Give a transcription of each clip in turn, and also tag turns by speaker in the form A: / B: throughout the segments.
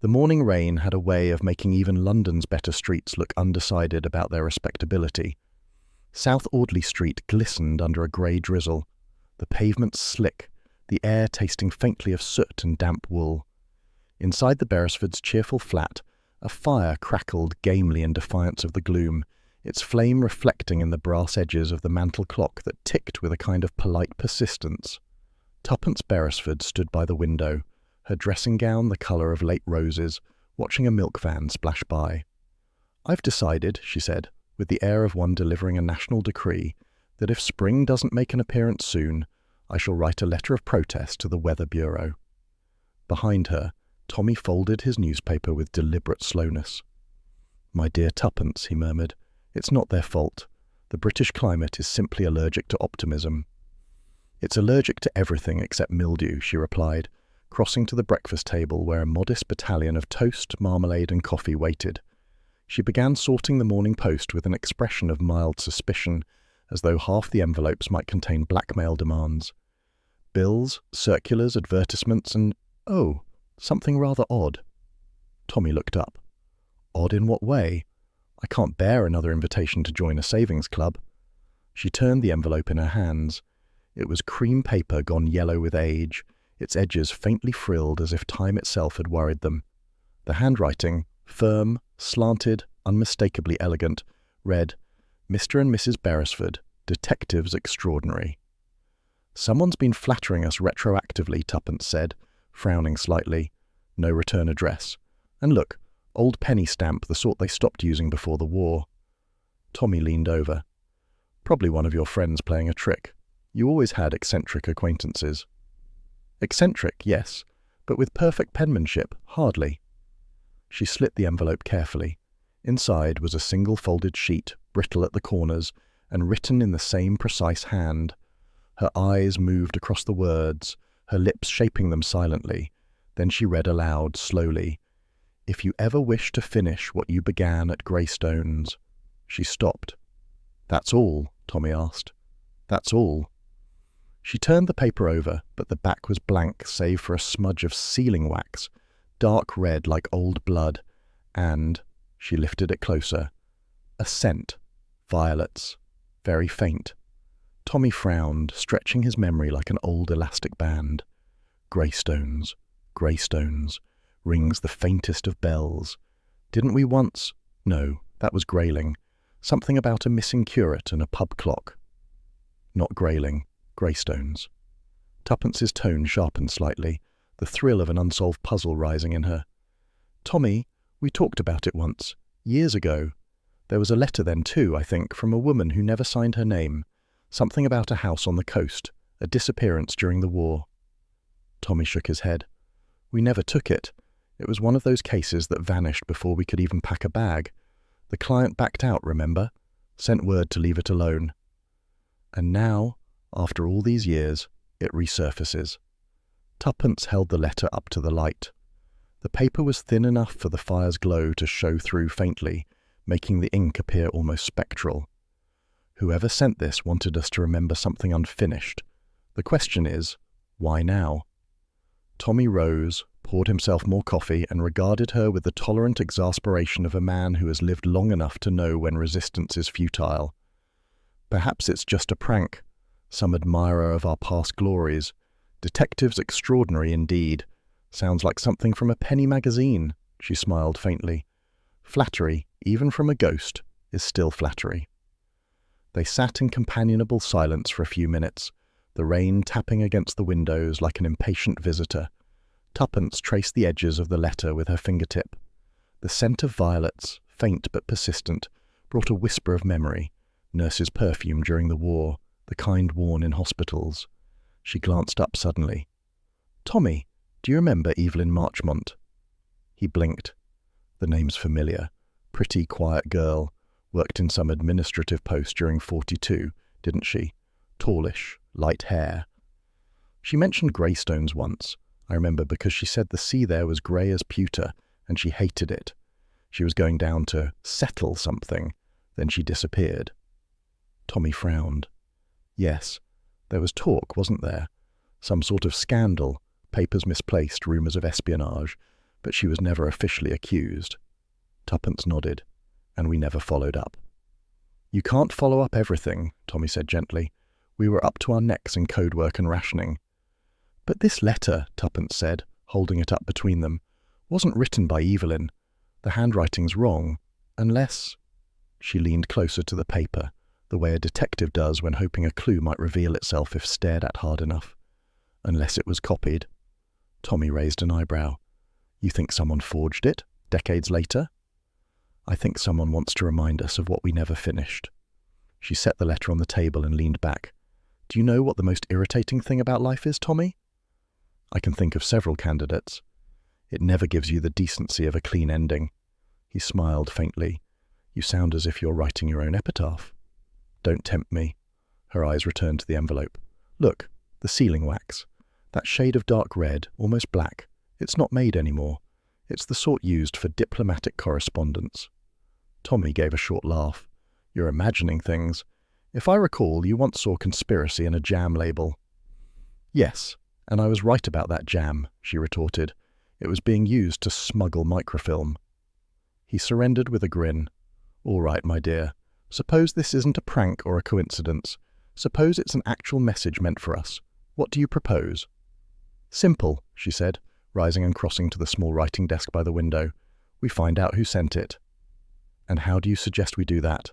A: The morning rain had a way of making even London's better streets look undecided about their respectability. South Audley Street glistened under a grey drizzle, the pavement slick, the air tasting faintly of soot and damp wool. Inside the Beresfords' cheerful flat, a fire crackled gamely in defiance of the gloom, its flame reflecting in the brass edges of the mantel clock that ticked with a kind of polite persistence. Tuppence Beresford stood by the window, her dressing gown the colour of late roses, watching a milk van splash by. "I've decided," she said, with the air of one delivering a national decree, "that if spring doesn't make an appearance soon, I shall write a letter of protest to the Weather Bureau." Behind her, Tommy folded his newspaper with deliberate slowness. "My dear Tuppence," he murmured, "it's not their fault. The British climate is simply allergic to optimism." "It's allergic to everything except mildew," she replied, crossing to the breakfast table where a modest battalion of toast, marmalade and coffee waited. She began sorting the Morning Post with an expression of mild suspicion, as though half the envelopes might contain blackmail demands. Bills, circulars, advertisements, and, oh, something rather odd. Tommy looked up. "Odd in what way? I can't bear another invitation to join a savings club." She turned the envelope in her hands. It was cream paper gone yellow with age, its edges faintly frilled as if time itself had worried them. The handwriting, firm, slanted, unmistakably elegant, read, "Mr. and Mrs. Beresford, Detectives Extraordinary." "Someone's been flattering us retroactively," Tuppence said, frowning slightly. No return address. And look, old penny stamp, the sort they stopped using before the war. Tommy leaned over. "Probably one of your friends playing a trick. You always had eccentric acquaintances." "Eccentric, yes, but with perfect penmanship, hardly." She slit the envelope carefully. Inside was a single folded sheet, brittle at the corners, and written in the same precise hand. Her eyes moved across the words, her lips shaping them silently. Then she read aloud, slowly, "If you ever wish to finish what you began at Greystones." She stopped. "That's all?" Tommy asked. "That's all." She turned the paper over, but the back was blank save for a smudge of sealing wax, dark red like old blood, and, she lifted it closer, a scent, violets, very faint. Tommy frowned, stretching his memory like an old elastic band. Greystones, Greystones, rings the faintest of bells. Didn't we once? No, that was Grayling. Something about a missing curate and a pub clock. Not Grayling. Greystones. Tuppence's tone sharpened slightly, the thrill of an unsolved puzzle rising in her. "Tommy, we talked about it once, years ago. There was a letter then too, I think, from a woman who never signed her name. Something about a house on the coast, a disappearance during the war." Tommy shook his head. "We never took it. It was one of those cases that vanished before we could even pack a bag. The client backed out, remember? Sent word to leave it alone. And now, after all these years, it resurfaces." Tuppence held the letter up to the light. The paper was thin enough for the fire's glow to show through faintly, making the ink appear almost spectral. "Whoever sent this wanted us to remember something unfinished. The question is, why now?" Tommy rose, poured himself more coffee, and regarded her with the tolerant exasperation of a man who has lived long enough to know when resistance is futile. "Perhaps it's just a prank. Some admirer of our past glories. Detectives extraordinary indeed. Sounds like something from a penny magazine," she smiled faintly. "Flattery, even from a ghost, is still flattery." They sat in companionable silence for a few minutes, the rain tapping against the windows like an impatient visitor. Tuppence traced the edges of the letter with her fingertip. The scent of violets, faint but persistent, brought a whisper of memory, nurse's perfume during the war, the kind worn in hospitals. She glanced up suddenly. "Tommy, do you remember Evelyn Marchmont?" He blinked. The name's familiar. Pretty, quiet girl. Worked in some administrative post during 42, didn't she? Tallish, light hair. She mentioned Greystones once, I remember, because she said the sea there was grey as pewter, and she hated it. She was going down to settle something, then she disappeared. Tommy frowned. Yes, there was talk, wasn't there? Some sort of scandal, papers misplaced, rumours of espionage, but she was never officially accused. Tuppence nodded, and we never followed up. You can't follow up everything, Tommy said gently. We were up to our necks in code work and rationing. But this letter, Tuppence said, holding it up between them, wasn't written by Evelyn. The handwriting's wrong, unless... She leaned closer to the paper, the way a detective does when hoping a clue might reveal itself if stared at hard enough. Unless it was copied. Tommy raised an eyebrow. You think someone forged it, decades later? I think someone wants to remind us of what we never finished. She set the letter on the table and leaned back. Do you know what the most irritating thing about life is, Tommy? I can think of several candidates. It never gives you the decency of a clean ending. He smiled faintly. You sound as if you're writing your own epitaph. Don't tempt me. Her eyes returned to the envelope. Look, the sealing wax. That shade of dark red, almost black. It's not made anymore. It's the sort used for diplomatic correspondence. Tommy gave a short laugh. You're imagining things. If I recall, you once saw conspiracy in a jam label. Yes, and I was right about that jam, she retorted. It was being used to smuggle microfilm. He surrendered with a grin. All right, my dear. Suppose this isn't a prank or a coincidence. Suppose it's an actual message meant for us. What do you propose? Simple, she said, rising and crossing to the small writing desk by the window. We find out who sent it. And how do you suggest we do that?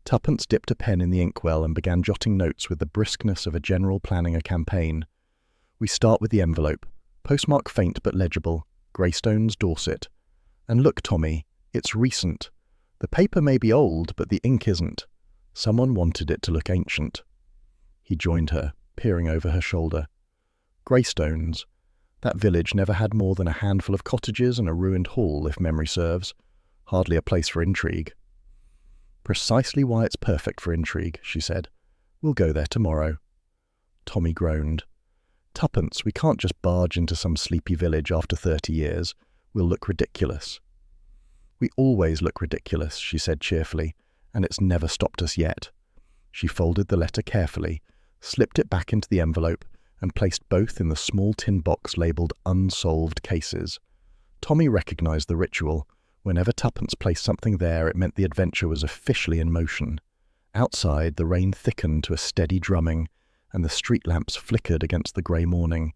A: Tuppence dipped a pen in the inkwell and began jotting notes with the briskness of a general planning a campaign. We start with the envelope. Postmark faint but legible. Greystones, Dorset. And look, Tommy, it's recent. The paper may be old, but the ink isn't. Someone wanted it to look ancient. He joined her, peering over her shoulder. Greystones. That village never had more than a handful of cottages and a ruined hall, if memory serves. Hardly a place for intrigue. Precisely why it's perfect for intrigue, she said. We'll go there tomorrow. Tommy groaned. Tuppence, we can't just barge into some sleepy village after 30 years. We'll look ridiculous. We always look ridiculous, she said cheerfully, and it's never stopped us yet. She folded the letter carefully, slipped it back into the envelope, and placed both in the small tin box labelled unsolved cases. Tommy recognized the ritual. Whenever Tuppence placed something there, it meant the adventure was officially in motion. Outside, the rain thickened to a steady drumming, and the street lamps flickered against the grey morning.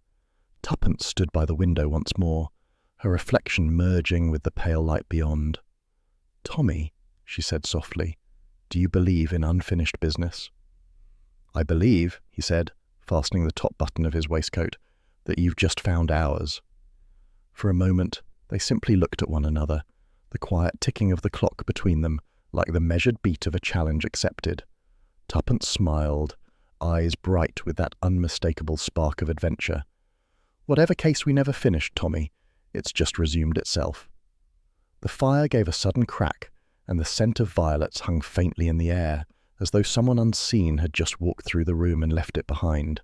A: Tuppence stood by the window once more, her reflection merging with the pale light beyond. Tommy, she said softly, do you believe in unfinished business? I believe, he said, fastening the top button of his waistcoat, that you've just found ours. For a moment, they simply looked at one another, the quiet ticking of the clock between them, like the measured beat of a challenge accepted. Tuppence smiled, eyes bright with that unmistakable spark of adventure. Whatever case we never finished, Tommy, it's just resumed itself. The fire gave a sudden crack, and the scent of violets hung faintly in the air, as though someone unseen had just walked through the room and left it behind.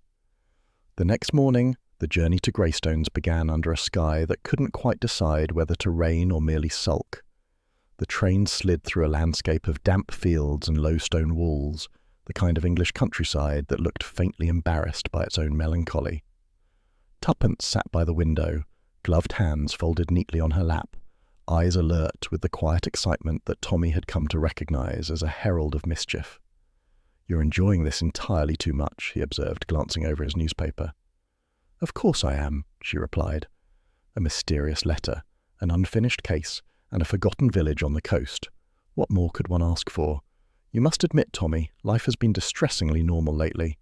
A: The next morning, the journey to Greystones began under a sky that couldn't quite decide whether to rain or merely sulk. The train slid through a landscape of damp fields and low stone walls, the kind of English countryside that looked faintly embarrassed by its own melancholy. Tuppence sat by the window, gloved hands folded neatly on her lap, eyes alert with the quiet excitement that Tommy had come to recognize as a herald of mischief. You're enjoying this entirely too much, he observed, glancing over his newspaper. Of course I am, she replied. A mysterious letter, an unfinished case, and a forgotten village on the coast. What more could one ask for? You must admit, Tommy, life has been distressingly normal lately.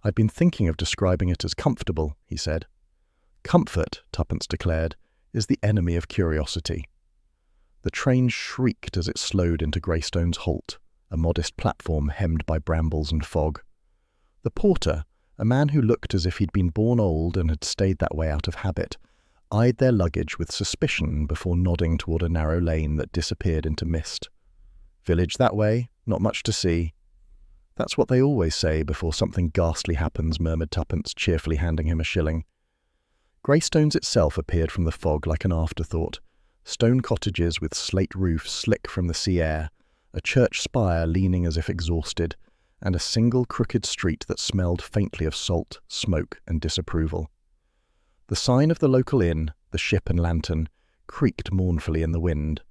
A: I'd been thinking of describing it as comfortable, he said. Comfort, Tuppence declared, is the enemy of curiosity. The train shrieked as it slowed into Greystones' halt, a modest platform hemmed by brambles and fog. The porter, a man who looked as if he'd been born old and had stayed that way out of habit, eyed their luggage with suspicion before nodding toward a narrow lane that disappeared into mist. Village that way, not much to see. That's what they always say before something ghastly happens, murmured Tuppence, cheerfully handing him a shilling. Greystones itself appeared from the fog like an afterthought. Stone cottages with slate roofs slick from the sea air, a church spire leaning as if exhausted, and a single crooked street that smelled faintly of salt, smoke, and disapproval. The sign of the local inn, the ship and lantern, creaked mournfully in the wind.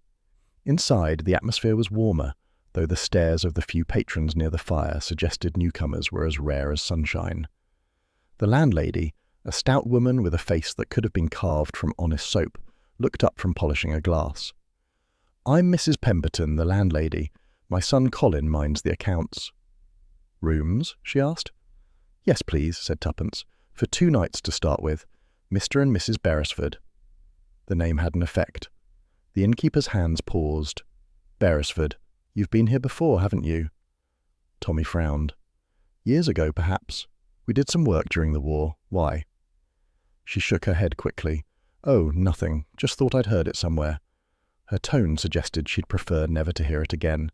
A: Inside, the atmosphere was warmer, though the stares of the few patrons near the fire suggested newcomers were as rare as sunshine. The landlady, a stout woman with a face that could have been carved from honest soap, looked up from polishing a glass. "I'm Mrs. Pemberton, the landlady. My son Colin minds the accounts." "Rooms?" she asked. "Yes, please," said Tuppence. "For 2 nights to start with. Mr. and Mrs. Beresford." The name had an effect. The innkeeper's hands paused. "Beresford, you've been here before, haven't you?" Tommy frowned. "Years ago, perhaps. We did some work during the war. Why?" She shook her head quickly. "Oh, nothing. Just thought I'd heard it somewhere." Her tone suggested she'd prefer never to hear it again.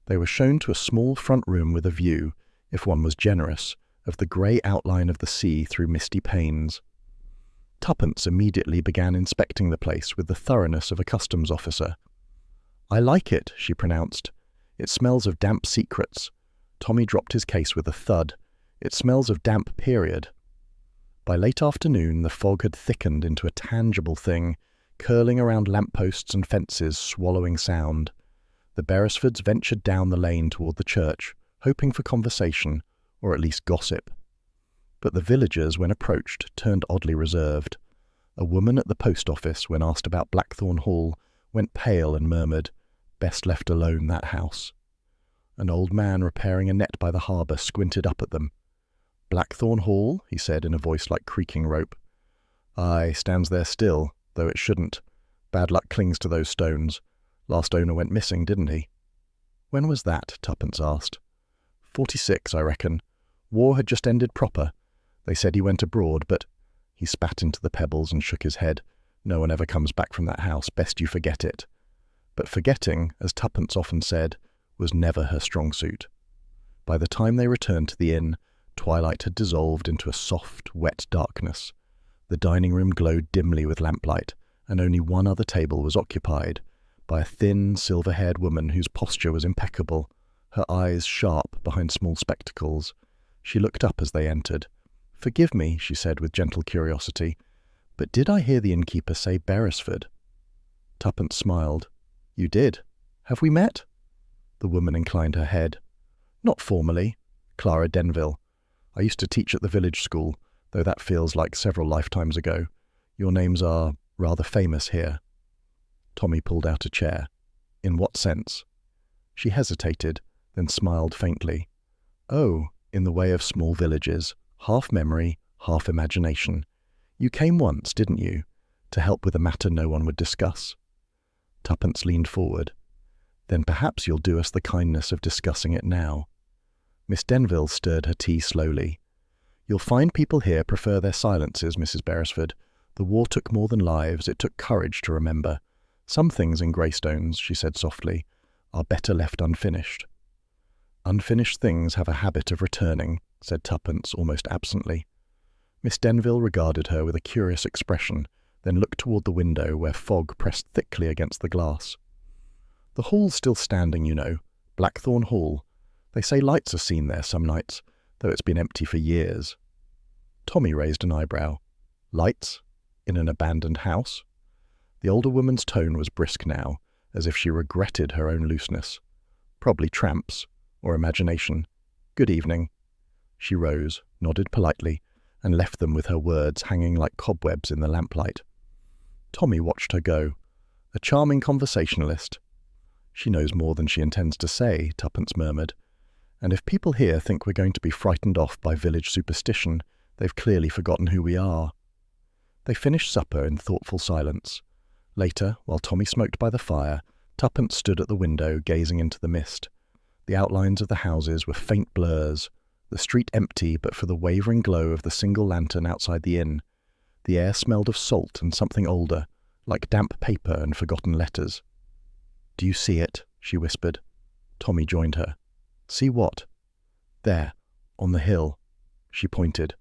A: They were shown to a small front room with a view, if one was generous, of the grey outline of the sea through misty panes. Tuppence immediately began inspecting the place with the thoroughness of a customs officer. "I like it," she pronounced. "It smells of damp secrets." Tommy dropped his case with a thud. "It smells of damp, period." By late afternoon, the fog had thickened into a tangible thing, curling around lampposts and fences, swallowing sound. The Beresfords ventured down the lane toward the church, hoping for conversation, or at least gossip. But the villagers, when approached, turned oddly reserved. A woman at the post office, when asked about Blackthorn Hall, went pale and murmured, "Best left alone, that house." An old man repairing a net by the harbour squinted up at them. "Blackthorn Hall?" he said in a voice like creaking rope. "Aye, stands there still, though it shouldn't. Bad luck clings to those stones. Last owner went missing, didn't he?" "When was that?" Tuppence asked. 46, I reckon. War had just ended proper. They said he went abroad, but—" He spat into the pebbles and shook his head. "No one ever comes back from that house. Best you forget it." But forgetting, as Tuppence often said, was never her strong suit. By the time they returned to the inn, twilight had dissolved into a soft, wet darkness. The dining room glowed dimly with lamplight, and only one other table was occupied, by a thin, silver-haired woman whose posture was impeccable, her eyes sharp behind small spectacles. She looked up as they entered. "Forgive me," she said with gentle curiosity, "but did I hear the innkeeper say Beresford?" Tuppence smiled. "You did. Have we met?" The woman inclined her head. "Not formally. Clara Denville. I used to teach at the village school, though that feels like several lifetimes ago. Your names are rather famous here." Tommy pulled out a chair. "In what sense?" She hesitated, then smiled faintly. "Oh, in the way of small villages, half memory, half imagination. You came once, didn't you, to help with a matter no one would discuss?" Tuppence leaned forward. "Then perhaps you'll do us the kindness of discussing it now." Miss Denville stirred her tea slowly. "You'll find people here prefer their silences, Mrs. Beresford. The war took more than lives, it took courage to remember. Some things in Greystones," she said softly, "are better left unfinished." "Unfinished things have a habit of returning," said Tuppence almost absently. Miss Denville regarded her with a curious expression, then looked toward the window where fog pressed thickly against the glass. "The hall's still standing, you know. Blackthorn Hall. They say lights are seen there some nights, though it's been empty for years." Tommy raised an eyebrow. "Lights? In an abandoned house?" The older woman's tone was brisk now, as if she regretted her own looseness. "Probably tramps, or imagination. Good evening." She rose, nodded politely, and left them with her words hanging like cobwebs in the lamplight. Tommy watched her go. A charming conversationalist. "She knows more than she intends to say," Tuppence murmured. "And if people here think we're going to be frightened off by village superstition, they've clearly forgotten who we are." They finished supper in thoughtful silence. Later, while Tommy smoked by the fire, Tuppence stood at the window gazing into the mist. The outlines of the houses were faint blurs, the street empty but for the wavering glow of the single lantern outside the inn. The air smelled of salt and something older, like damp paper and forgotten letters. "Do you see it?" she whispered. Tommy joined her. "See what?" "There, on the hill." She pointed.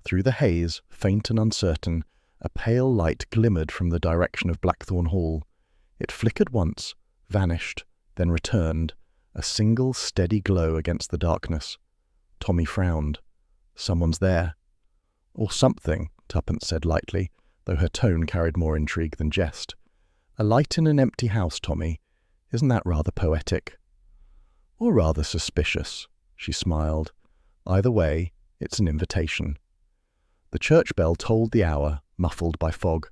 A: Through the haze, faint and uncertain, a pale light glimmered from the direction of Blackthorn Hall. It flickered once, vanished, then returned, a single steady glow against the darkness. Tommy frowned. "Someone's there." "Or something," Tuppence said lightly, though her tone carried more intrigue than jest. "A light in an empty house, Tommy. Isn't that rather poetic?" "Or rather suspicious," she smiled. "Either way, it's an invitation." The church bell tolled the hour, muffled by fog.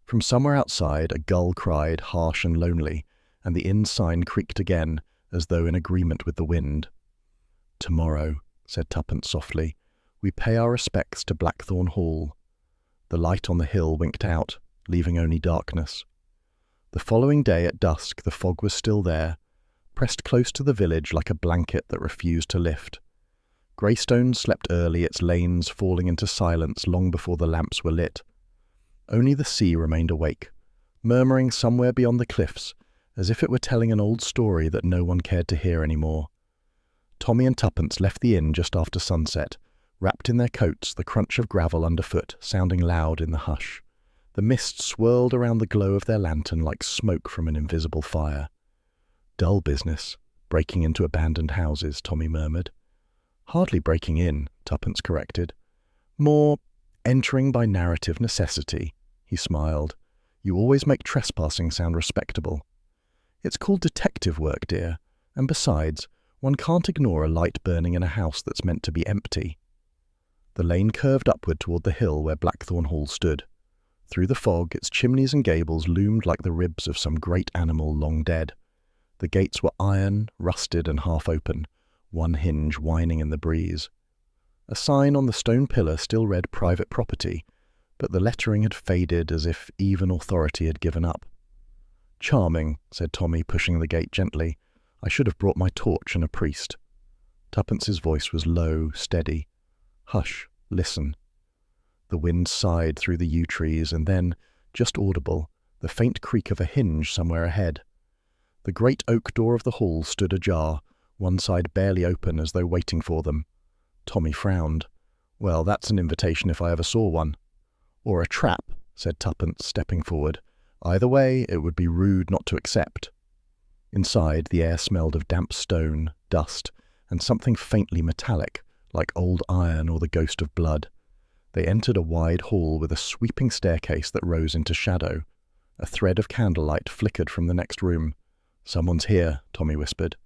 A: From somewhere outside, a gull cried, harsh and lonely, and the inn sign creaked again, as though in agreement with the wind. "Tomorrow," said Tuppence softly, "we pay our respects to Blackthorn Hall." The light on the hill winked out, leaving only darkness. The following day at dusk the fog was still there, pressed close to the village like a blanket that refused to lift. Greystones slept early, its lanes falling into silence long before the lamps were lit. Only the sea remained awake, murmuring somewhere beyond the cliffs, as if it were telling an old story that no one cared to hear anymore. Tommy and Tuppence left the inn just after sunset, wrapped in their coats, the crunch of gravel underfoot sounding loud in the hush. The mist swirled around the glow of their lantern like smoke from an invisible fire. "Dull business, breaking into abandoned houses," Tommy murmured. "Hardly breaking in," Tuppence corrected. "More entering by narrative necessity," he smiled. "You always make trespassing sound respectable." "It's called detective work, dear, and besides, one can't ignore a light burning in a house that's meant to be empty." The lane curved upward toward the hill where Blackthorn Hall stood. Through the fog, its chimneys and gables loomed like the ribs of some great animal long dead. The gates were iron, rusted and half open, one hinge whining in the breeze. A sign on the stone pillar still read "Private Property," but the lettering had faded as if even authority had given up. "Charming," said Tommy, pushing the gate gently. "I should have brought my torch and a priest." Tuppence's voice was low, steady. "Hush, listen." The wind sighed through the yew trees, and then, just audible, the faint creak of a hinge somewhere ahead. The great oak door of the hall stood ajar, one side barely open as though waiting for them. Tommy frowned. "Well, that's an invitation if I ever saw one." "Or a trap," said Tuppence, stepping forward. "Either way, it would be rude not to accept." Inside, the air smelled of damp stone, dust, and something faintly metallic, like old iron or the ghost of blood. They entered a wide hall with a sweeping staircase that rose into shadow. A thread of candlelight flickered from the next room. "Someone's here," Tommy whispered.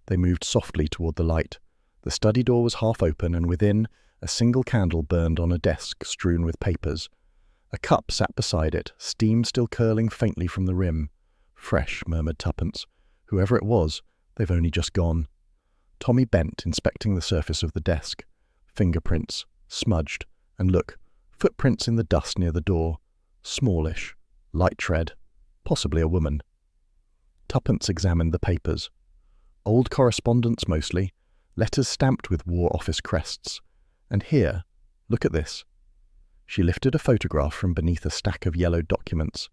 A: They moved softly toward the light. The study door was half open, and within, a single candle burned on a desk strewn with papers. A cup sat beside it, steam still curling faintly from the rim. "Fresh," murmured Tuppence. "Whoever it was, they've only just gone." Tommy bent, inspecting the surface of the desk. Fingerprints, smudged, and look, footprints in the dust near the door. Smallish, light tread, possibly a woman. Tuppence examined the papers. Old correspondence mostly, letters stamped with War Office crests. And here, look at this. She lifted a photograph from beneath a stack of yellowed documents.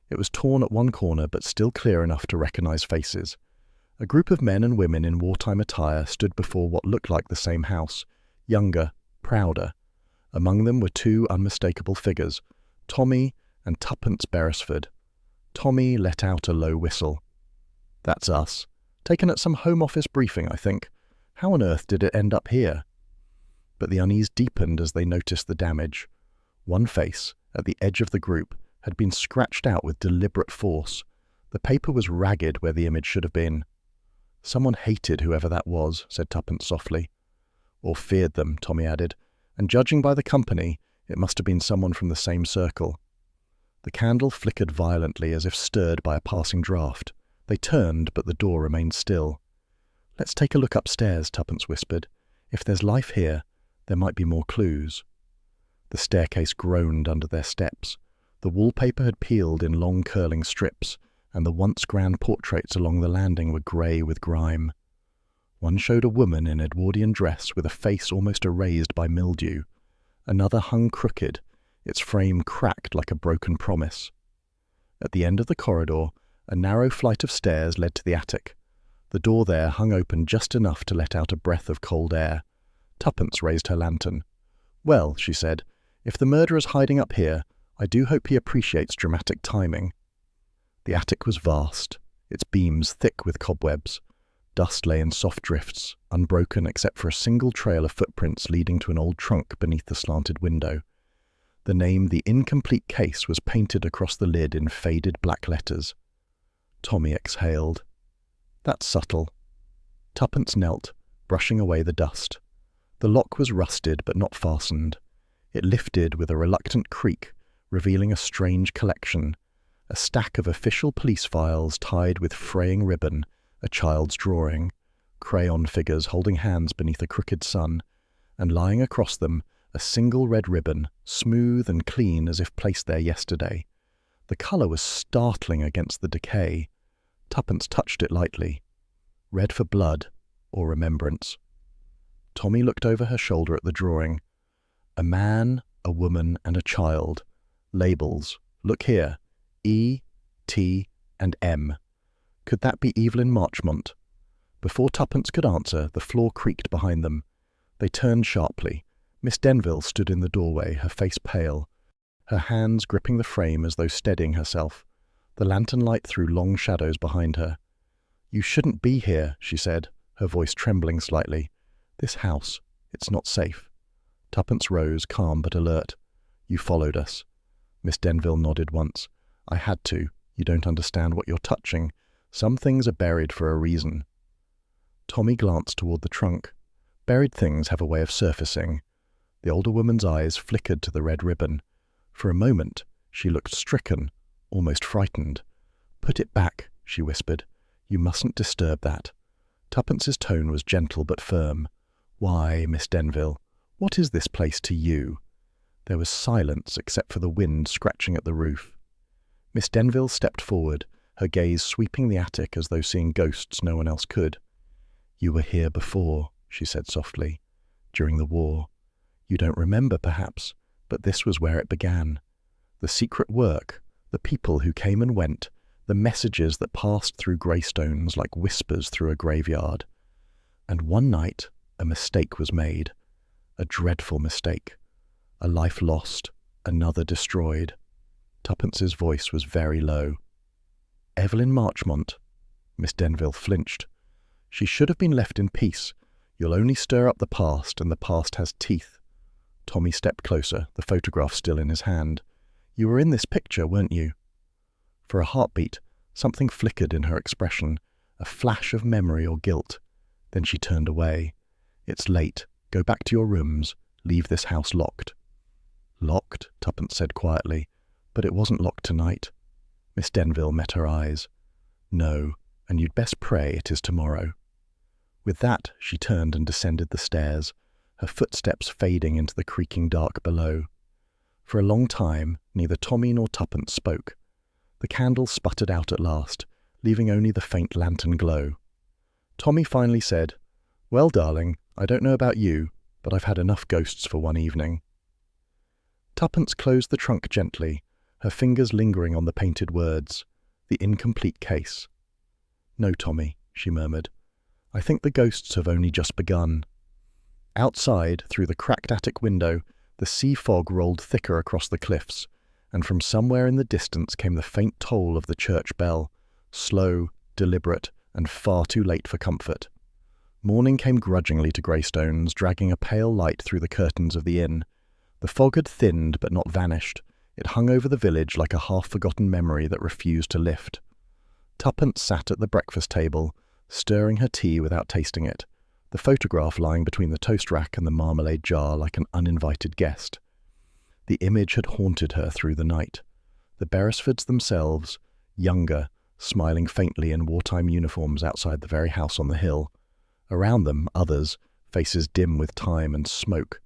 A: It was torn at one corner, but still clear enough to recognize faces. A group of men and women in wartime attire stood before what looked like the same house, younger, prouder. Among them were two unmistakable figures, Tommy and Tuppence Beresford. Tommy let out a low whistle. "That's us. Taken at some Home Office briefing, I think. How on earth did it end up here?" But the unease deepened as they noticed the damage. One face, at the edge of the group, had been scratched out with deliberate force. The paper was ragged where the image should have been. "Someone hated whoever that was," said Tuppence softly. "Or feared them," Tommy added, "and judging by the company, it must have been someone from the same circle." The candle flickered violently as if stirred by a passing draught. They turned, but the door remained still. "Let's take a look upstairs," Tuppence whispered. "If there's life here, there might be more clues." The staircase groaned under their steps. The wallpaper had peeled in long curling strips, and the once grand portraits along the landing were grey with grime. One showed a woman in Edwardian dress with a face almost erased by mildew. Another hung crooked, its frame cracked like a broken promise. At the end of the corridor, a narrow flight of stairs led to the attic. The door there hung open just enough to let out a breath of cold air. Tuppence raised her lantern. "Well," she said, "if the murderer's hiding up here, I do hope he appreciates dramatic timing." The attic was vast, its beams thick with cobwebs. Dust lay in soft drifts, unbroken except for a single trail of footprints leading to an old trunk beneath the slanted window. The name The Incomplete Case was painted across the lid in faded black letters. Tommy exhaled. That's subtle. Tuppence knelt, brushing away the dust. The lock was rusted but not fastened. It lifted with a reluctant creak, revealing a strange collection, a stack of official police files tied with fraying ribbon, a child's drawing, crayon figures holding hands beneath a crooked sun, and lying across them a single red ribbon, smooth and clean as if placed there yesterday. The colour was startling against the decay. Tuppence touched it lightly. Red for blood or remembrance. Tommy looked over her shoulder at the drawing. A man, a woman, and a child. Labels. Look here. E, T, and M. Could that be Evelyn Marchmont? Before Tuppence could answer, the floor creaked behind them. They turned sharply. Miss Denville stood in the doorway, her face pale, her hands gripping the frame as though steadying herself. The lantern light threw long shadows behind her. "You shouldn't be here," she said, her voice trembling slightly. "This house, it's not safe." Tuppence rose, calm but alert. "You followed us." Miss Denville nodded once. "I had to. You don't understand what you're touching. Some things are buried for a reason." Tommy glanced toward the trunk. Buried things have a way of surfacing. The older woman's eyes flickered to the red ribbon. For a moment, she looked stricken, almost frightened. "Put it back," she whispered. "You mustn't disturb that." Tuppence's tone was gentle but firm. "Why, Miss Denville, what is this place to you?" There was silence except for the wind scratching at the roof. Miss Denville stepped forward, her gaze sweeping the attic as though seeing ghosts no one else could. "You were here before," she said softly, "during the war. You don't remember, perhaps, but this was where it began. The secret work, the people who came and went, the messages that passed through Greystones like whispers through a graveyard. And one night, a mistake was made. A dreadful mistake. A life lost, another destroyed." Tuppence's voice was very low. "Evelyn Marchmont." Miss Denville flinched. "She should have been left in peace. You'll only stir up the past, and the past has teeth." Tommy stepped closer, the photograph still in his hand. "You were in this picture, weren't you?" For a heartbeat, something flickered in her expression, a flash of memory or guilt. Then she turned away. "It's late. Go back to your rooms. Leave this house locked." "Locked?" Tuppence said quietly. "But it wasn't locked tonight." Miss Denville met her eyes. "No, and you'd best pray it is tomorrow." With that, she turned and descended the stairs, her footsteps fading into the creaking dark below. For a long time, neither Tommy nor Tuppence spoke. The candle sputtered out at last, leaving only the faint lantern glow. Tommy finally said, "Well, darling, I don't know about you, but I've had enough ghosts for one evening." Tuppence closed the trunk gently, her fingers lingering on the painted words, "The Incomplete Case." "No, Tommy," she murmured. "I think the ghosts have only just begun." Outside, through the cracked attic window, the sea fog rolled thicker across the cliffs, and from somewhere in the distance came the faint toll of the church bell, slow, deliberate, and far too late for comfort. Morning came grudgingly to Greystones, dragging a pale light through the curtains of the inn. The fog had thinned but not vanished. It hung over the village like a half-forgotten memory that refused to lift. Tuppence sat at the breakfast table, stirring her tea without tasting it, the photograph lying between the toast rack and the marmalade jar like an uninvited guest. The image had haunted her through the night. The Beresfords themselves, younger, smiling faintly in wartime uniforms outside the very house on the hill. Around them, others, faces dim with time and smoke.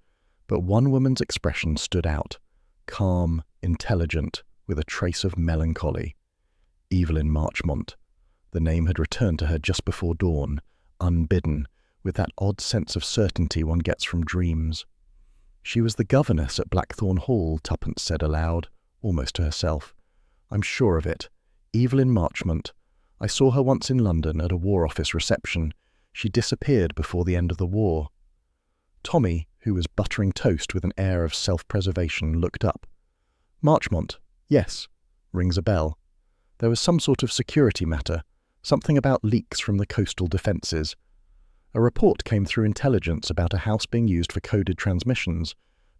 A: But one woman's expression stood out, calm, intelligent, with a trace of melancholy. Evelyn Marchmont. The name had returned to her just before dawn, unbidden, with that odd sense of certainty one gets from dreams. "She was the governess at Blackthorn Hall," Tuppence said aloud, almost to herself. "I'm sure of it. Evelyn Marchmont. I saw her once in London at a War Office reception. She disappeared before the end of the war." Tommy, who was buttering toast with an air of self-preservation, looked up. "Marchmont, yes. Rings a bell. There was some sort of security matter, something about leaks from the coastal defences. A report came through intelligence about a house being used for coded transmissions,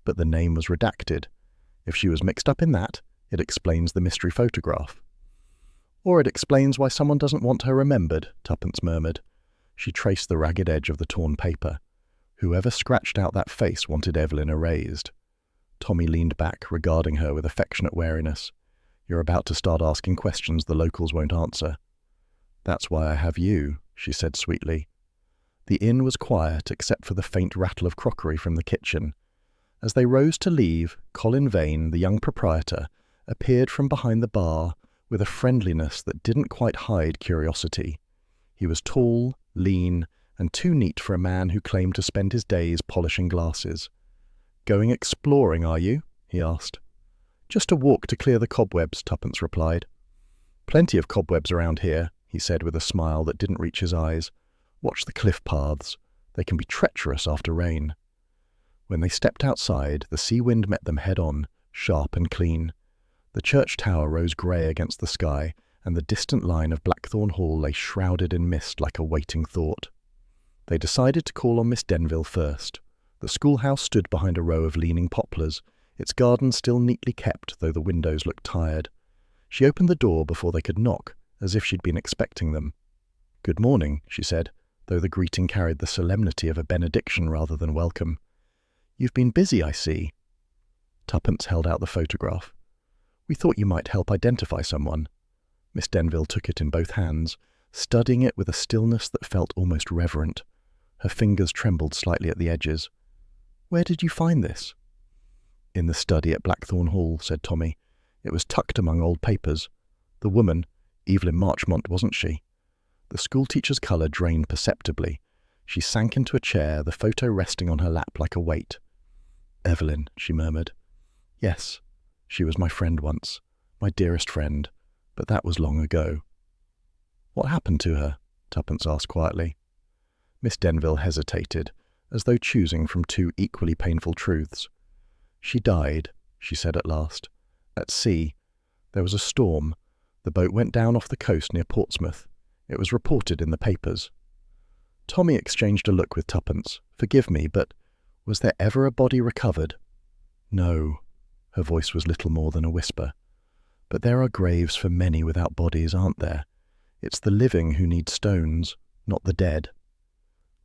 A: but the name was redacted. If she was mixed up in that, it explains the mystery photograph. Or it explains why someone doesn't want her remembered, Tuppence murmured. She traced the ragged edge of the torn paper. Whoever scratched out that face wanted Evelyn erased. Tommy leaned back, regarding her with affectionate wariness. You're about to start asking questions the locals won't answer. That's why I have you, she said sweetly. The inn was quiet except for the faint rattle of crockery from the kitchen. As they rose to leave, Colin Vane, the young proprietor, appeared from behind the bar with a friendliness that didn't quite hide curiosity. He was tall, lean, and too neat for a man who claimed to spend his days polishing glasses. Going exploring, are you? He asked. Just a walk to clear the cobwebs, Tuppence replied. Plenty of cobwebs around here, he said with a smile that didn't reach his eyes. Watch the cliff paths. They can be treacherous after rain. When they stepped outside, the sea wind met them head-on, sharp and clean. The church tower rose grey against the sky, and the distant line of Blackthorn Hall lay shrouded in mist like a waiting thought. They decided to call on Miss Denville first. The schoolhouse stood behind a row of leaning poplars, its garden still neatly kept, though the windows looked tired. She opened the door before they could knock, as if she'd been expecting them. Good morning, she said, though the greeting carried the solemnity of a benediction rather than welcome. You've been busy, I see. Tuppence held out the photograph. We thought you might help identify someone. Miss Denville took it in both hands, studying it with a stillness that felt almost reverent. Her fingers trembled slightly at the edges. Where did you find this? In the study at Blackthorn Hall, said Tommy. It was tucked among old papers. The woman, Evelyn Marchmont, wasn't she? The schoolteacher's colour drained perceptibly. She sank into a chair, the photo resting on her lap like a weight. Evelyn, she murmured. Yes, she was my friend once, my dearest friend, but that was long ago. What happened to her? Tuppence asked quietly. Miss Denville hesitated, as though choosing from two equally painful truths. She died, she said at last. At sea. There was a storm. The boat went down off the coast near Portsmouth. It was reported in the papers. Tommy exchanged a look with Tuppence. Forgive me, but was there ever a body recovered? No. Her voice was little more than a whisper. But there are graves for many without bodies, aren't there? It's the living who need stones, not the dead.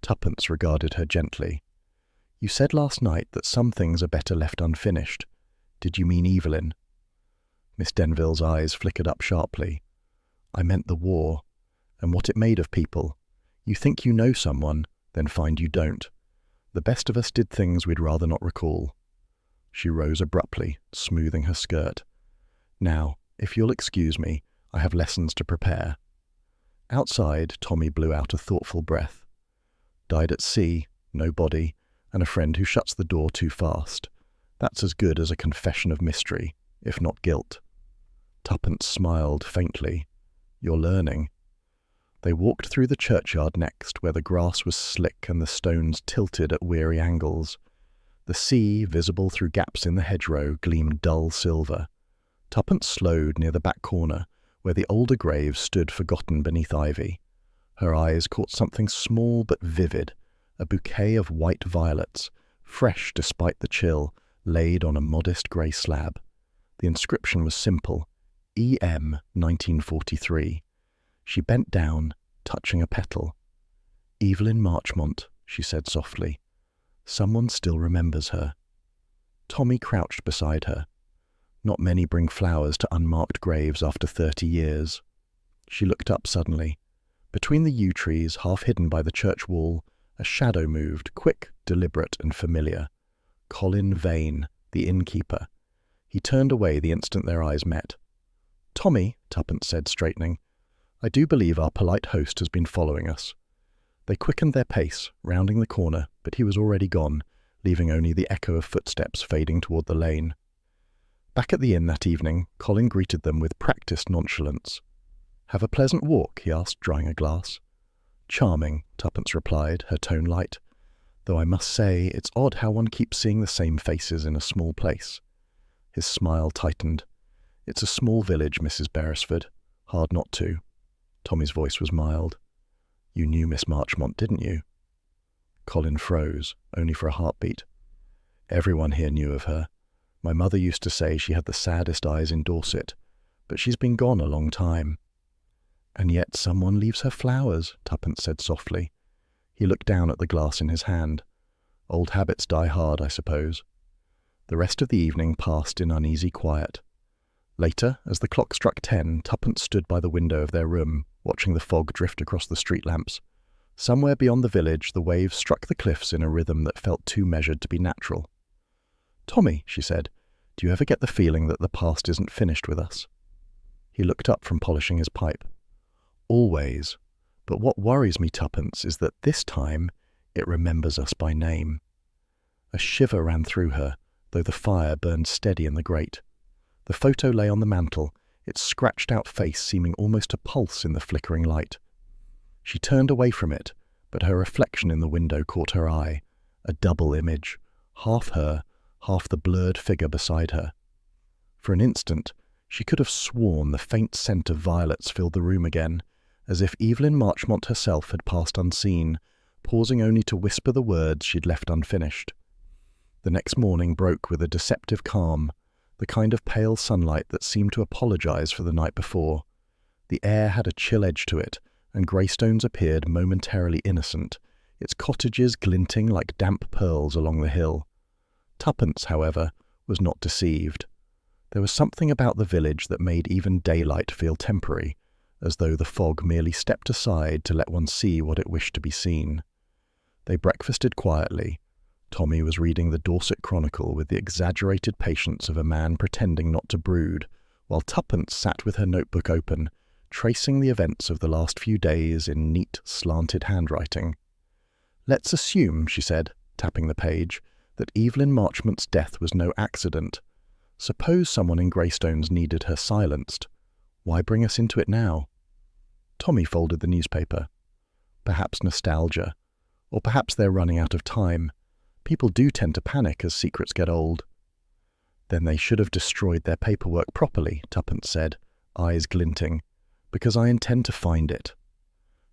A: Tuppence regarded her gently. You said last night that some things are better left unfinished. Did you mean Evelyn? Miss Denville's eyes flickered up sharply. I meant the war, and what it made of people. You think you know someone, then find you don't. The best of us did things we'd rather not recall. She rose abruptly, smoothing her skirt. Now, if you'll excuse me, I have lessons to prepare. Outside, Tommy blew out a thoughtful breath. Died at sea, no body, and a friend who shuts the door too fast. That's as good as a confession of mystery, if not guilt. Tuppence smiled faintly. You're learning. They walked through the churchyard next, where the grass was slick and the stones tilted at weary angles. The sea, visible through gaps in the hedgerow, gleamed dull silver. Tuppence slowed near the back corner, where the older graves stood forgotten beneath ivy. Her eyes caught something small but vivid, a bouquet of white violets, fresh despite the chill, laid on a modest grey slab. The inscription was simple, E.M. 1943. She bent down, touching a petal. Evelyn Marchmont, she said softly. Someone still remembers her. Tommy crouched beside her. Not many bring flowers to unmarked graves after 30 years. She looked up suddenly. Between the yew trees, half hidden by the church wall, a shadow moved, quick, deliberate, and familiar. Colin Vane, the innkeeper. He turned away the instant their eyes met. Tommy, Tuppence said, straightening, I do believe our polite host has been following us. They quickened their pace, rounding the corner, but he was already gone, leaving only the echo of footsteps fading toward the lane. Back at the inn that evening, Colin greeted them with practised nonchalance. Have a pleasant walk, he asked, drying a glass. Charming, Tuppence replied, her tone light, though I must say it's odd how one keeps seeing the same faces in a small place. His smile tightened. It's a small village, Mrs. Beresford. Hard not to. Tommy's voice was mild. You knew Miss Marchmont, didn't you? Colin froze, only for a heartbeat. Everyone here knew of her. My mother used to say she had the saddest eyes in Dorset, but she's been gone a long time." "And yet someone leaves her flowers," Tuppence said softly. He looked down at the glass in his hand. "Old habits die hard, I suppose." The rest of the evening passed in uneasy quiet. Later, as the clock struck 10, Tuppence stood by the window of their room, watching the fog drift across the street lamps. Somewhere beyond the village, the waves struck the cliffs in a rhythm that felt too measured to be natural. "Tommy," she said, "do you ever get the feeling that the past isn't finished with us?" He looked up from polishing his pipe. "Always. But what worries me, Tuppence, is that this time it remembers us by name." A shiver ran through her, though the fire burned steady in the grate. The photo lay on the mantel, its scratched-out face seeming almost to pulse in the flickering light. She turned away from it, but her reflection in the window caught her eye, a double image, half her, half the blurred figure beside her. For an instant, she could have sworn the faint scent of violets filled the room again, as if Evelyn Marchmont herself had passed unseen, pausing only to whisper the words she'd left unfinished. The next morning broke with a deceptive calm, the kind of pale sunlight that seemed to apologize for the night before. The air had a chill edge to it, and Greystones appeared momentarily innocent, its cottages glinting like damp pearls along the hill. Tuppence, however, was not deceived. There was something about the village that made even daylight feel temporary, as though the fog merely stepped aside to let one see what it wished to be seen. They breakfasted quietly. Tommy was reading the Dorset Chronicle with the exaggerated patience of a man pretending not to brood, while Tuppence sat with her notebook open, tracing the events of the last few days in neat, slanted handwriting. "Let's assume," she said, tapping the page, "that Evelyn Marchmont's death was no accident. Suppose someone in Greystones needed her silenced. Why bring us into it now?" Tommy folded the newspaper. "Perhaps nostalgia. Or perhaps they're running out of time. People do tend to panic as secrets get old." "Then they should have destroyed their paperwork properly," Tuppence said, eyes glinting, "because I intend to find it."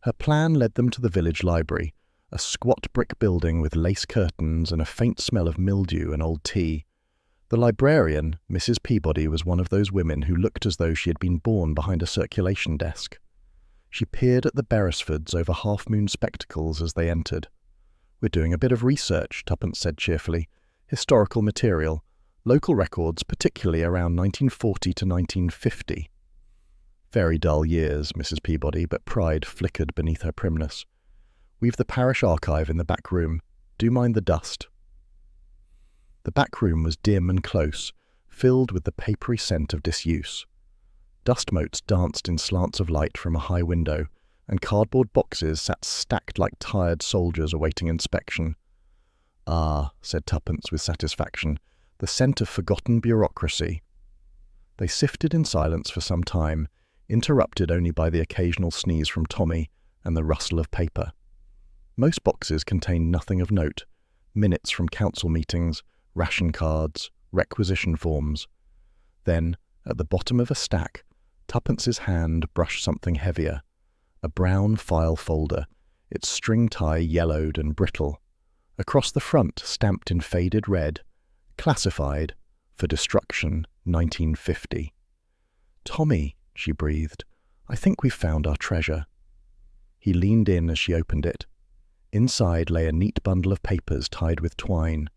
A: Her plan led them to the village library, a squat brick building with lace curtains and a faint smell of mildew and old tea. The librarian, Mrs. Peabody, was one of those women who looked as though she had been born behind a circulation desk. She peered at the Beresfords over half-moon spectacles as they entered. "We're doing a bit of research," Tuppence said cheerfully. "Historical material. Local records, particularly around 1940 to 1950. "Very dull years, Mrs. Peabody, but pride flickered beneath her primness. "We've the parish archive in the back room. Do mind the dust." The back room was dim and close, filled with the papery scent of disuse. Dust motes danced in slants of light from a high window, and cardboard boxes sat stacked like tired soldiers awaiting inspection. "Ah," said Tuppence with satisfaction, "the scent of forgotten bureaucracy." They sifted in silence for some time, interrupted only by the occasional sneeze from Tommy and the rustle of paper. Most boxes contained nothing of note: minutes from council meetings, ration cards, requisition forms. Then, at the bottom of a stack, Tuppence's hand brushed something heavier, a brown file folder, its string tie yellowed and brittle. Across the front, stamped in faded red, "Classified, for destruction, 1950. "Tommy," she breathed, "I think we've found our treasure." He leaned in as she opened it. Inside lay a neat bundle of papers tied with twine,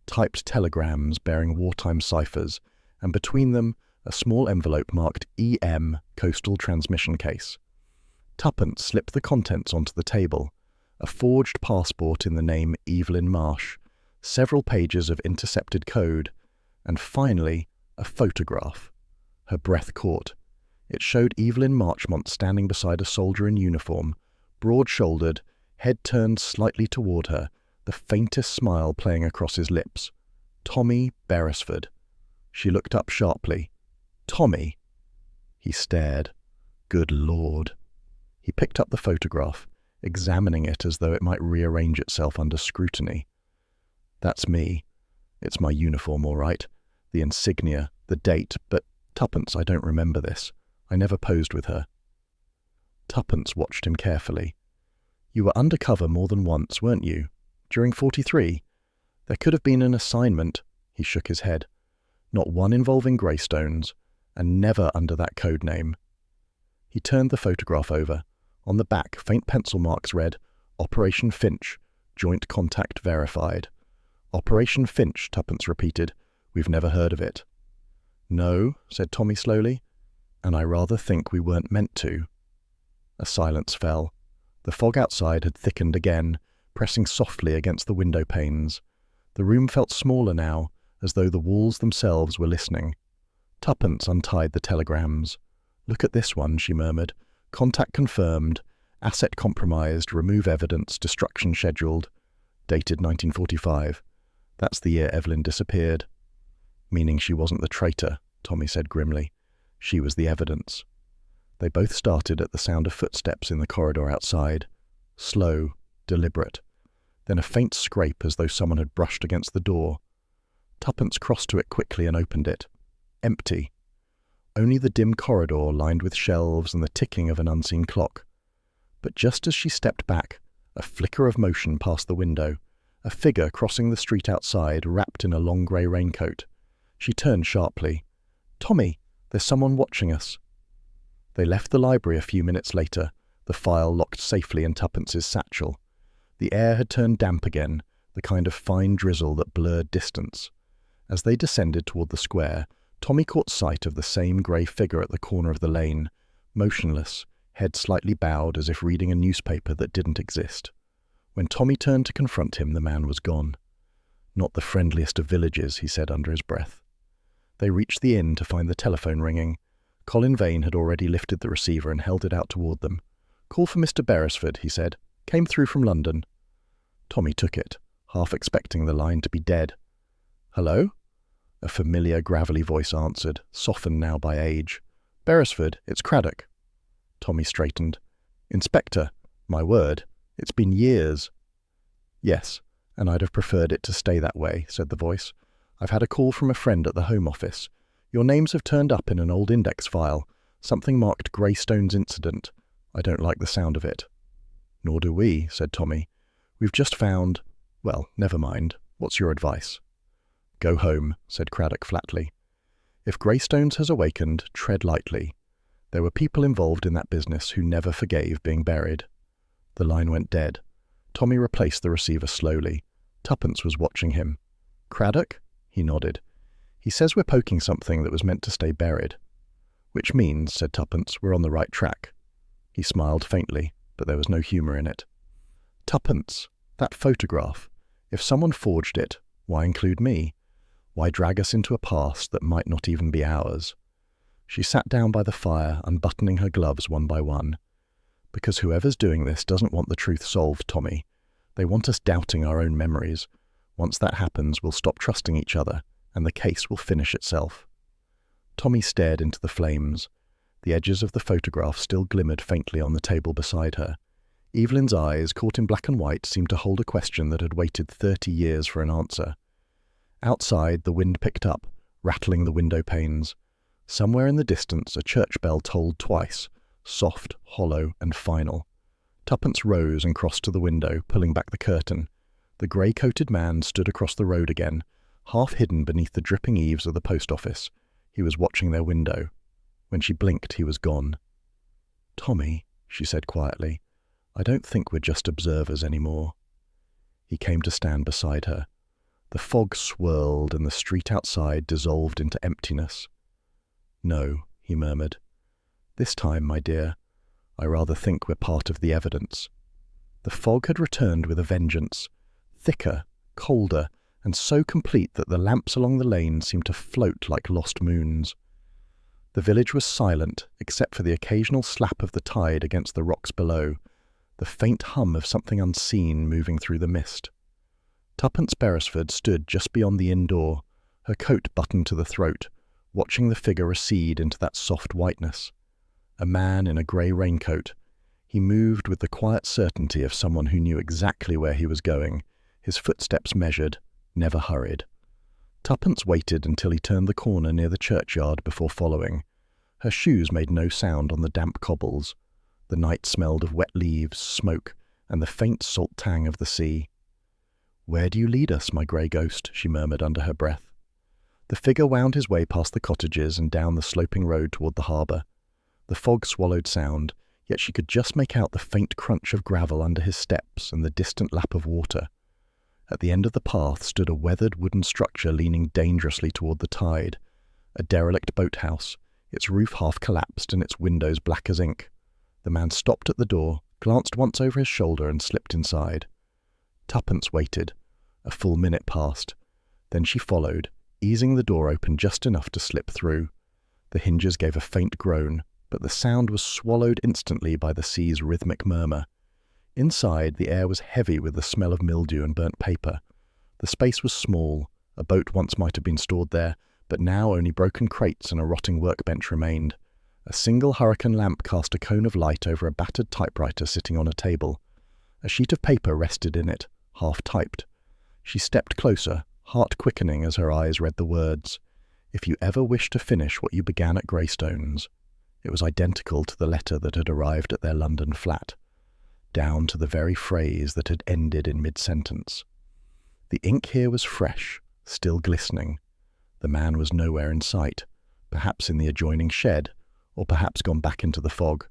A: typed telegrams bearing wartime ciphers, and between them a small envelope marked EM Coastal Transmission Case. Tuppence slipped the contents onto the table, a forged passport in the name Evelyn Marsh, several pages of intercepted code, and finally a photograph. Her breath caught. It showed Evelyn Marchmont standing beside a soldier in uniform, broad-shouldered, head turned slightly toward her, the faintest smile playing across his lips. Tommy Beresford. She looked up sharply. "Tommy?" He stared. Good Lord. He picked up the photograph, examining it as though it might rearrange itself under scrutiny. "That's me. It's my uniform, all right. The insignia, the date, but Tuppence, I don't remember this. I never posed with her." Tuppence watched him carefully. "You were undercover more than once, weren't you? During 43? There could have been an assignment." He shook his head. Not one involving Greystones, and never under that code name. He turned the photograph over. On the back, faint pencil marks read, Operation Finch, Joint Contact Verified. Operation Finch, Tuppence repeated. We've never heard of it. No, said Tommy slowly, and I rather think we weren't meant to. A silence fell. The fog outside had thickened again, pressing softly against the window panes. The room felt smaller now, as though the walls themselves were listening. Tuppence untied the telegrams. Look at this one, she murmured. Contact confirmed. Asset compromised. Remove evidence. Destruction scheduled. Dated 1945. That's the year Evelyn disappeared. Meaning she wasn't the traitor, Tommy said grimly. She was the evidence. They both started at the sound of footsteps in the corridor outside. Slow, deliberate. Then a faint scrape as though someone had brushed against the door. Tuppence crossed to it quickly and opened it. Empty. Only the dim corridor lined with shelves and the ticking of an unseen clock. But just as she stepped back, a flicker of motion past the window, a figure crossing the street outside, wrapped in a long grey raincoat. She turned sharply. Tommy, there's someone watching us. They left the library a few minutes later, the file locked safely in Tuppence's satchel. The air had turned damp again, the kind of fine drizzle that blurred distance. As they descended toward the square, Tommy caught sight of the same grey figure at the corner of the lane, motionless, head slightly bowed as if reading a newspaper that didn't exist. When Tommy turned to confront him, the man was gone. Not the friendliest of villages, he said under his breath. They reached the inn to find the telephone ringing. Colin Vane had already lifted the receiver and held it out toward them. Call for Mr. Beresford, he said. Came through from London. Tommy took it, half expecting the line to be dead. Hello? A familiar, gravelly voice answered, softened now by age. Beresford, it's Craddock. Tommy straightened. Inspector, my word, it's been years. Yes, and I'd have preferred it to stay that way, said the voice. I've had a call from a friend at the Home Office. Your names have turned up in an old index file, something marked Greystones incident. I don't like the sound of it. Nor do we, said Tommy. We've just found... Well, never mind. What's your advice? Go home, said Craddock flatly. If Greystones has awakened, tread lightly. There were people involved in that business who never forgave being buried. The line went dead. Tommy replaced the receiver slowly. Tuppence was watching him. Craddock? He nodded. He says we're poking something that was meant to stay buried. Which means, said Tuppence, we're on the right track. He smiled faintly, but there was no humour in it. Tuppence, that photograph. If someone forged it, why include me? Why drag us into a past that might not even be ours? She sat down by the fire, unbuttoning her gloves one by one. Because whoever's doing this doesn't want the truth solved, Tommy. They want us doubting our own memories. Once that happens, we'll stop trusting each other, and the case will finish itself. Tommy stared into the flames. The edges of the photograph still glimmered faintly on the table beside her. Evelyn's eyes, caught in black and white, seemed to hold a question that had waited 30 years for an answer. Outside, the wind picked up, rattling the window panes. Somewhere in the distance, a church bell tolled twice, soft, hollow, and final. Tuppence rose and crossed to the window, pulling back the curtain. The grey-coated man stood across the road again, half hidden beneath the dripping eaves of the post office. He was watching their window. When she blinked, he was gone. Tommy, she said quietly, I don't think we're just observers anymore. He came to stand beside her. The fog swirled and the street outside dissolved into emptiness. No, he murmured. This time, my dear, I rather think we're part of the evidence. The fog had returned with a vengeance, thicker, colder, and so complete that the lamps along the lane seemed to float like lost moons. The village was silent, except for the occasional slap of the tide against the rocks below, the faint hum of something unseen moving through the mist. Tuppence Beresford stood just beyond the inn door, her coat buttoned to the throat, watching the figure recede into that soft whiteness. A man in a grey raincoat. He moved with the quiet certainty of someone who knew exactly where he was going, his footsteps measured, never hurried. Tuppence waited until he turned the corner near the churchyard before following. Her shoes made no sound on the damp cobbles. The night smelled of wet leaves, smoke, and the faint salt tang of the sea. "Where do you lead us, my grey ghost?" she murmured under her breath. The figure wound his way past the cottages and down the sloping road toward the harbour. The fog swallowed sound, yet she could just make out the faint crunch of gravel under his steps and the distant lap of water. At the end of the path stood a weathered wooden structure leaning dangerously toward the tide, a derelict boathouse, its roof half collapsed and its windows black as ink. The man stopped at the door, glanced once over his shoulder and slipped inside. Tuppence waited. A full minute passed. Then she followed, easing the door open just enough to slip through. The hinges gave a faint groan, but the sound was swallowed instantly by the sea's rhythmic murmur. Inside, the air was heavy with the smell of mildew and burnt paper. The space was small. A boat once might have been stored there, but now only broken crates and a rotting workbench remained. A single hurricane lamp cast a cone of light over a battered typewriter sitting on a table. A sheet of paper rested in it, half-typed. She stepped closer, heart quickening as her eyes read the words, "If you ever wish to finish what you began at Greystones." It was identical to the letter that had arrived at their London flat, down to the very phrase that had ended in mid-sentence. The ink here was fresh, still glistening. The man was nowhere in sight, perhaps in the adjoining shed, or perhaps gone back into the fog.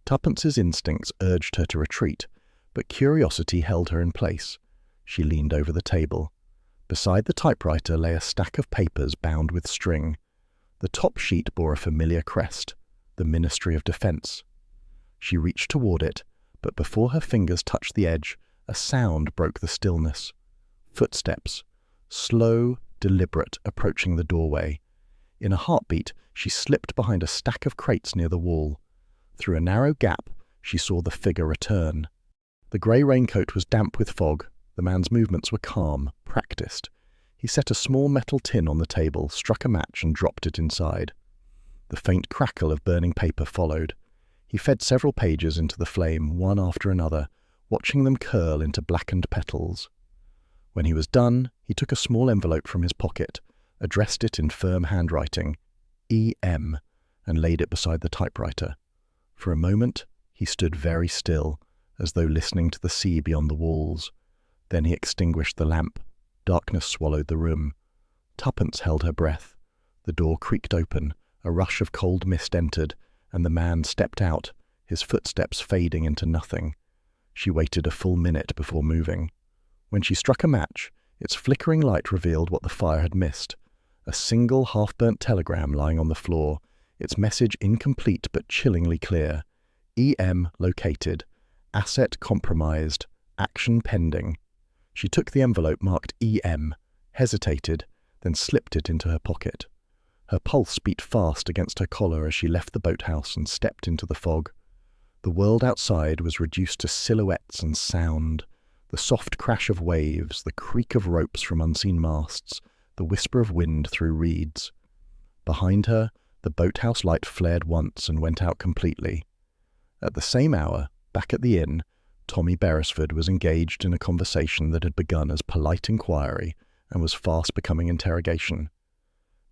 A: Tuppence's instincts urged her to retreat, but curiosity held her in place. She leaned over the table. Beside the typewriter lay a stack of papers bound with string. The top sheet bore a familiar crest, the Ministry of Defence. She reached toward it, but before her fingers touched the edge, a sound broke the stillness. Footsteps, slow, deliberate, approaching the doorway. In a heartbeat, she slipped behind a stack of crates near the wall. Through a narrow gap, she saw the figure return. The grey raincoat was damp with fog. The man's movements were calm, practiced. He set a small metal tin on the table, struck a match and dropped it inside. The faint crackle of burning paper followed. He fed several pages into the flame, one after another, watching them curl into blackened petals. When he was done, he took a small envelope from his pocket, addressed it in firm handwriting, E.M., and laid it beside the typewriter. For a moment, he stood very still, as though listening to the sea beyond the walls. Then he extinguished the lamp. Darkness swallowed the room. Tuppence held her breath. The door creaked open, a rush of cold mist entered, and the man stepped out, his footsteps fading into nothing. She waited a full minute before moving. When she struck a match, its flickering light revealed what the fire had missed. A single half-burnt telegram lying on the floor, its message incomplete but chillingly clear. E.M. located. Asset compromised. Action pending. She took the envelope marked E.M., hesitated, then slipped it into her pocket. Her pulse beat fast against her collar as she left the boathouse and stepped into the fog. The world outside was reduced to silhouettes and sound. The soft crash of waves, the creak of ropes from unseen masts, the whisper of wind through reeds. Behind her, the boathouse light flared once and went out completely. At the same hour, back at the inn, Tommy Beresford was engaged in a conversation that had begun as polite inquiry and was fast becoming interrogation.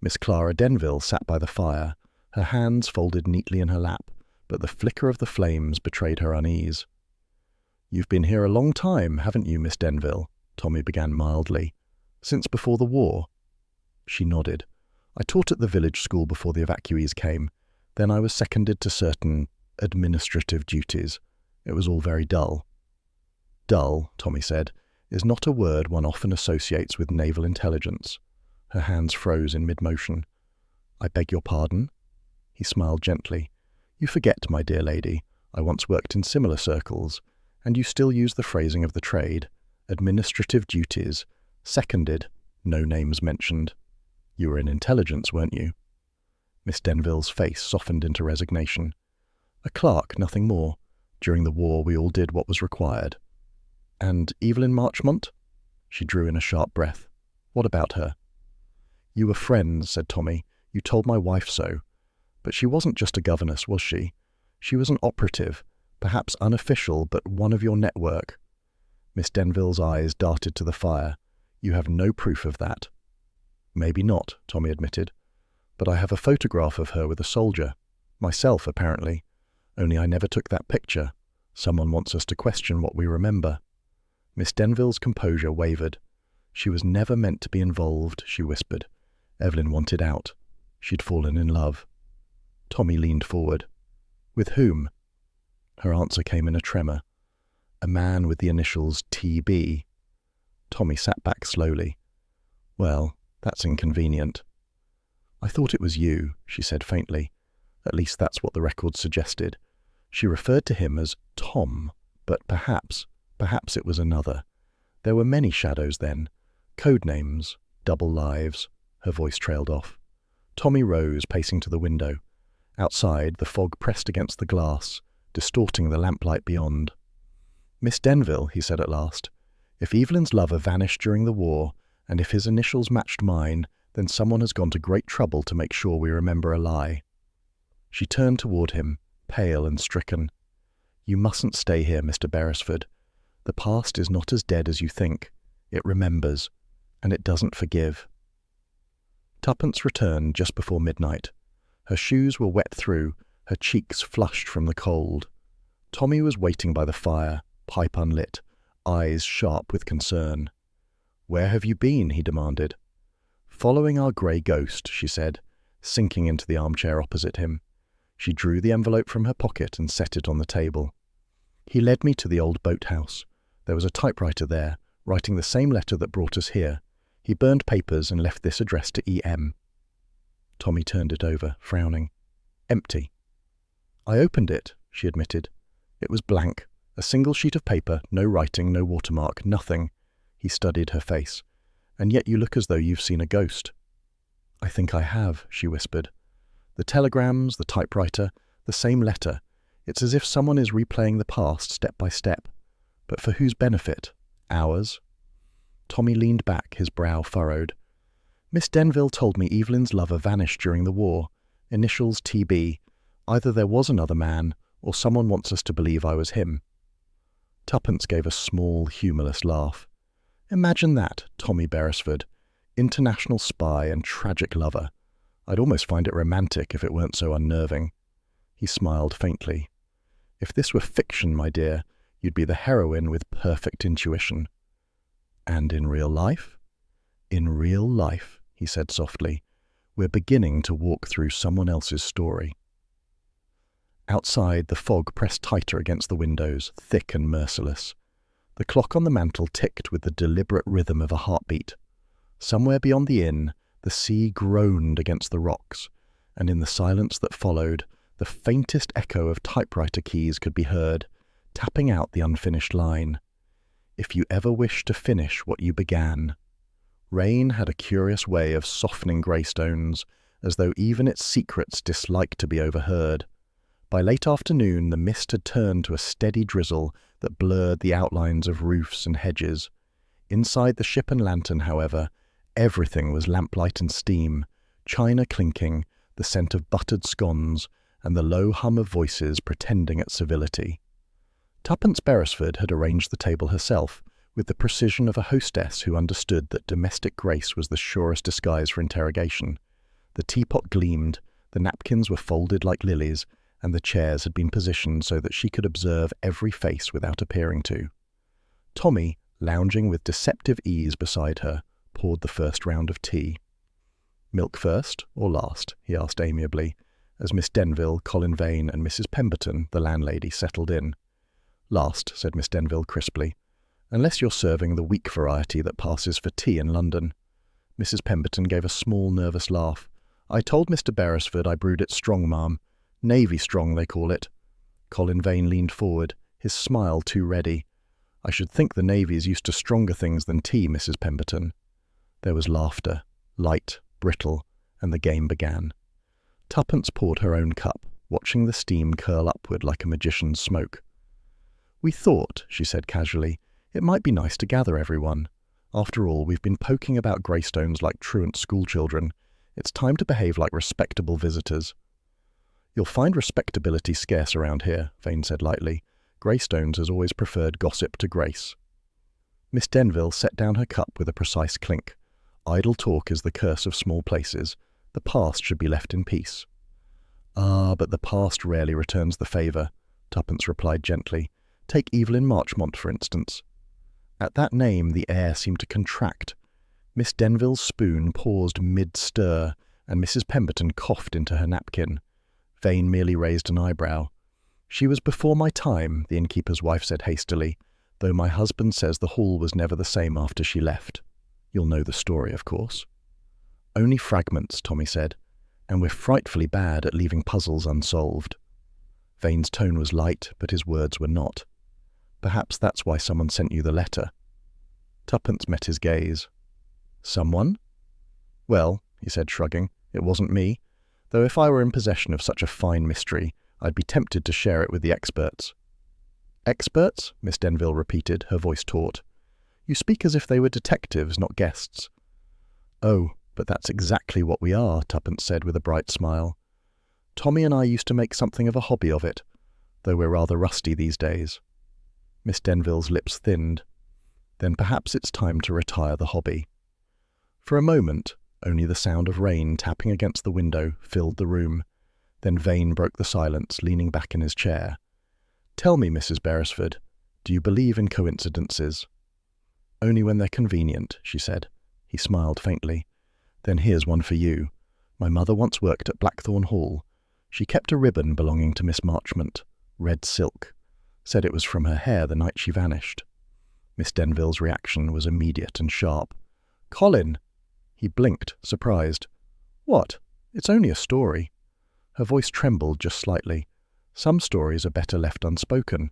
A: Miss Clara Denville sat by the fire, her hands folded neatly in her lap, but the flicker of the flames betrayed her unease. "You've been here a long time, haven't you, Miss Denville?" Tommy began mildly. "Since before the war?" She nodded. "I taught at the village school before the evacuees came. Then I was seconded to certain administrative duties. It was all very dull." "Dull," Tommy said, "is not a word one often associates with naval intelligence." Her hands froze in mid-motion. "I beg your pardon?" He smiled gently. "You forget, my dear lady, I once worked in similar circles, and you still use the phrasing of the trade. Administrative duties. Seconded. No names mentioned. You were in intelligence, weren't you?" Miss Denville's face softened into resignation. "A clerk, nothing more. During the war we all did what was required." "And Evelyn Marchmont?" She drew in a sharp breath. "What about her?" "You were friends," said Tommy. "You told my wife so. But she wasn't just a governess, was she? She was an operative, perhaps unofficial, but one of your network." Miss Denville's eyes darted to the fire. "You have no proof of that." "Maybe not," Tommy admitted. "But I have a photograph of her with a soldier. Myself, apparently. Only I never took that picture. Someone wants us to question what we remember." Miss Denville's composure wavered. "She was never meant to be involved," she whispered. Evelyn wanted out. She'd fallen in love. Tommy leaned forward. With whom? Her answer came in a tremor. A man with the initials TB. Tommy sat back slowly. Well, that's inconvenient. I thought it was you, she said faintly. At least that's what the record suggested. She referred to him as Tom, but perhaps it was another. There were many shadows then. Code names, double lives. Her voice trailed off. Tommy rose, pacing to the window. Outside, the fog pressed against the glass, distorting the lamplight beyond. Miss Denville, he said at last, if Evelyn's lover vanished during the war, and if his initials matched mine, then someone has gone to great trouble to make sure we remember a lie. She turned toward him, pale and stricken. You mustn't stay here, Mr. Beresford. The past is not as dead as you think. It remembers, and it doesn't forgive. Tuppence returned just before midnight. Her shoes were wet through, her cheeks flushed from the cold. Tommy was waiting by the fire, pipe unlit, eyes sharp with concern. Where have you been? He demanded. Following our grey ghost, she said, sinking into the armchair opposite him. She drew the envelope from her pocket and set it on the table. He led me to the old boathouse. There was a typewriter there, writing the same letter that brought us here. He burned papers and left this address to E.M. Tommy turned it over, frowning. Empty. I opened it, she admitted. It was blank. A single sheet of paper, no writing, no watermark, nothing. He studied her face. And yet you look as though you've seen a ghost. I think I have, she whispered. The telegrams, the typewriter, the same letter. It's as if someone is replaying the past step by step. But for whose benefit? Ours? Tommy leaned back, his brow furrowed. Miss Denville told me Evelyn's lover vanished during the war. Initials TB. Either there was another man, or someone wants us to believe I was him. Tuppence gave a small, humourless laugh. Imagine that, Tommy Beresford. International spy and tragic lover. I'd almost find it romantic if it weren't so unnerving. He smiled faintly. If this were fiction, my dear, you'd be the heroine with perfect intuition. And in real life? In real life, he said softly, we're beginning to walk through someone else's story. Outside, the fog pressed tighter against the windows, thick and merciless. The clock on the mantel ticked with the deliberate rhythm of a heartbeat. Somewhere beyond the inn, the sea groaned against the rocks, and in the silence that followed, the faintest echo of typewriter keys could be heard, tapping out the unfinished line. If you ever wish to finish what you began. Rain had a curious way of softening Greystones, as though even its secrets disliked to be overheard. By late afternoon, the mist had turned to a steady drizzle that blurred the outlines of roofs and hedges. Inside the ship and lantern, however, everything was lamplight and steam, china clinking, the scent of buttered scones, and the low hum of voices pretending at civility. Tuppence Beresford had arranged the table herself, with the precision of a hostess who understood that domestic grace was the surest disguise for interrogation. The teapot gleamed, the napkins were folded like lilies, and the chairs had been positioned so that she could observe every face without appearing to. Tommy, lounging with deceptive ease beside her, poured the first round of tea. Milk first or last? He asked amiably, as Miss Denville, Colin Vane, and Mrs. Pemberton, the landlady, settled in. Last, said Miss Denville crisply, unless you're serving the weak variety that passes for tea in London. Mrs. Pemberton gave a small, nervous laugh. I told Mr. Beresford I brewed it strong, ma'am. Navy strong, they call it. Colin Vane leaned forward, his smile too ready. I should think the Navy's used to stronger things than tea, Mrs. Pemberton. There was laughter, light, brittle, and the game began. Tuppence poured her own cup, watching the steam curl upward like a magician's smoke. We thought, she said casually, it might be nice to gather everyone. After all, we've been poking about Greystones like truant schoolchildren. It's time to behave like respectable visitors. You'll find respectability scarce around here, Vane said lightly. Greystones has always preferred gossip to grace. Miss Denville set down her cup with a precise clink. Idle talk is the curse of small places. The past should be left in peace. Ah, but the past rarely returns the favour, Tuppence replied gently. Take Evelyn Marchmont, for instance. At that name the air seemed to contract. Miss Denville's spoon paused mid-stir, and Mrs. Pemberton coughed into her napkin. Vane merely raised an eyebrow. "She was before my time," the innkeeper's wife said hastily, "though my husband says the hall was never the same after she left. You'll know the story, of course." "Only fragments," Tommy said, "and we're frightfully bad at leaving puzzles unsolved." Vane's tone was light, but his words were not. "Perhaps that's why someone sent you the letter." Tuppence met his gaze. "Someone?" "Well," he said, shrugging, "it wasn't me, though if I were in possession of such a fine mystery, I'd be tempted to share it with the experts." "Experts?" Miss Denville repeated, her voice taut. "You speak as if they were detectives, not guests." "Oh, but that's exactly what we are," Tuppence said with a bright smile. "Tommy and I used to make something of a hobby of it, though we're rather rusty these days." Miss Denville's lips thinned. "Then perhaps it's time to retire the hobby." For a moment, only the sound of rain tapping against the window filled the room. Then Vane broke the silence, leaning back in his chair. "Tell me, Mrs. Beresford, do you believe in coincidences?" "Only when they're convenient," she said. He smiled faintly. "Then here's one for you. My mother once worked at Blackthorn Hall. She kept a ribbon belonging to Miss Marchmont, red silk. Said it was from her hair the night she vanished." Miss Denville's reaction was immediate and sharp. "Colin!" He blinked, surprised. "What? It's only a story." Her voice trembled just slightly. "Some stories are better left unspoken."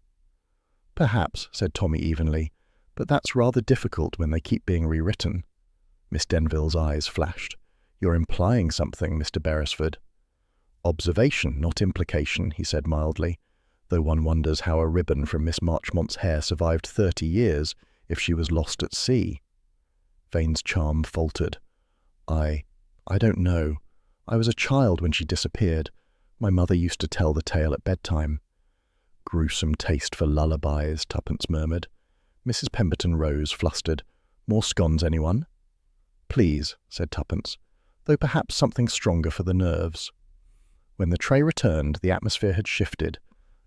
A: "Perhaps," said Tommy evenly, "but that's rather difficult when they keep being rewritten." Miss Denville's eyes flashed. "You're implying something, Mr. Beresford." "Observation, not implication," he said mildly, though one wonders how a ribbon from Miss Marchmont's hair survived 30 years if she was lost at sea. Vane's charm faltered. I don't know. I was a child when she disappeared. My mother used to tell the tale at bedtime." "Gruesome taste for lullabies," Tuppence murmured. Mrs. Pemberton rose, flustered. "More scones, anyone?" "Please," said Tuppence, "though perhaps something stronger for the nerves." When the tray returned, the atmosphere had shifted,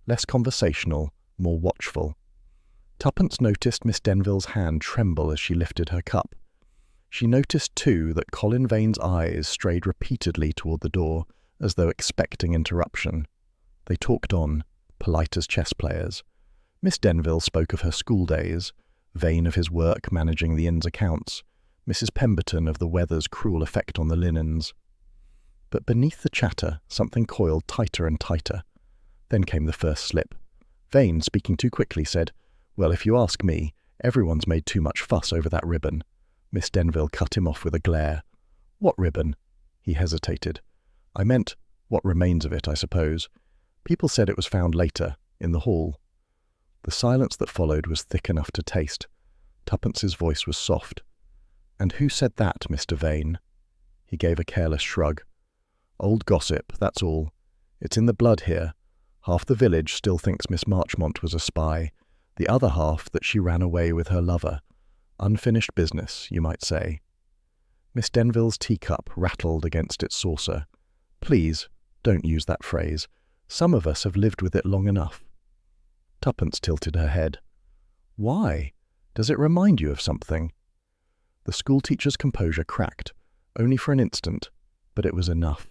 A: less conversational, more watchful. Tuppence noticed Miss Denville's hand tremble as she lifted her cup. She noticed, too, that Colin Vane's eyes strayed repeatedly toward the door, as though expecting interruption. They talked on, polite as chess players. Miss Denville spoke of her school days, Vane of his work managing the inn's accounts, Mrs. Pemberton of the weather's cruel effect on the linens. But beneath the chatter, something coiled tighter and tighter. Then came the first slip. Vane, speaking too quickly, said, "Well, if you ask me, everyone's made too much fuss over that ribbon." Miss Denville cut him off with a glare. "What ribbon?" He hesitated. "I meant, what remains of it, I suppose. People said it was found later, in the hall." The silence that followed was thick enough to taste. Tuppence's voice was soft. "And who said that, Mr. Vane?" He gave a careless shrug. "Old gossip, that's all. It's in the blood here. Half the village still thinks Miss Marchmont was a spy, the other half that she ran away with her lover. Unfinished business, you might say." Miss Denville's teacup rattled against its saucer. "Please, don't use that phrase. Some of us have lived with it long enough." Tuppence tilted her head. "Why? Does it remind you of something?" The schoolteacher's composure cracked, only for an instant, but it was enough.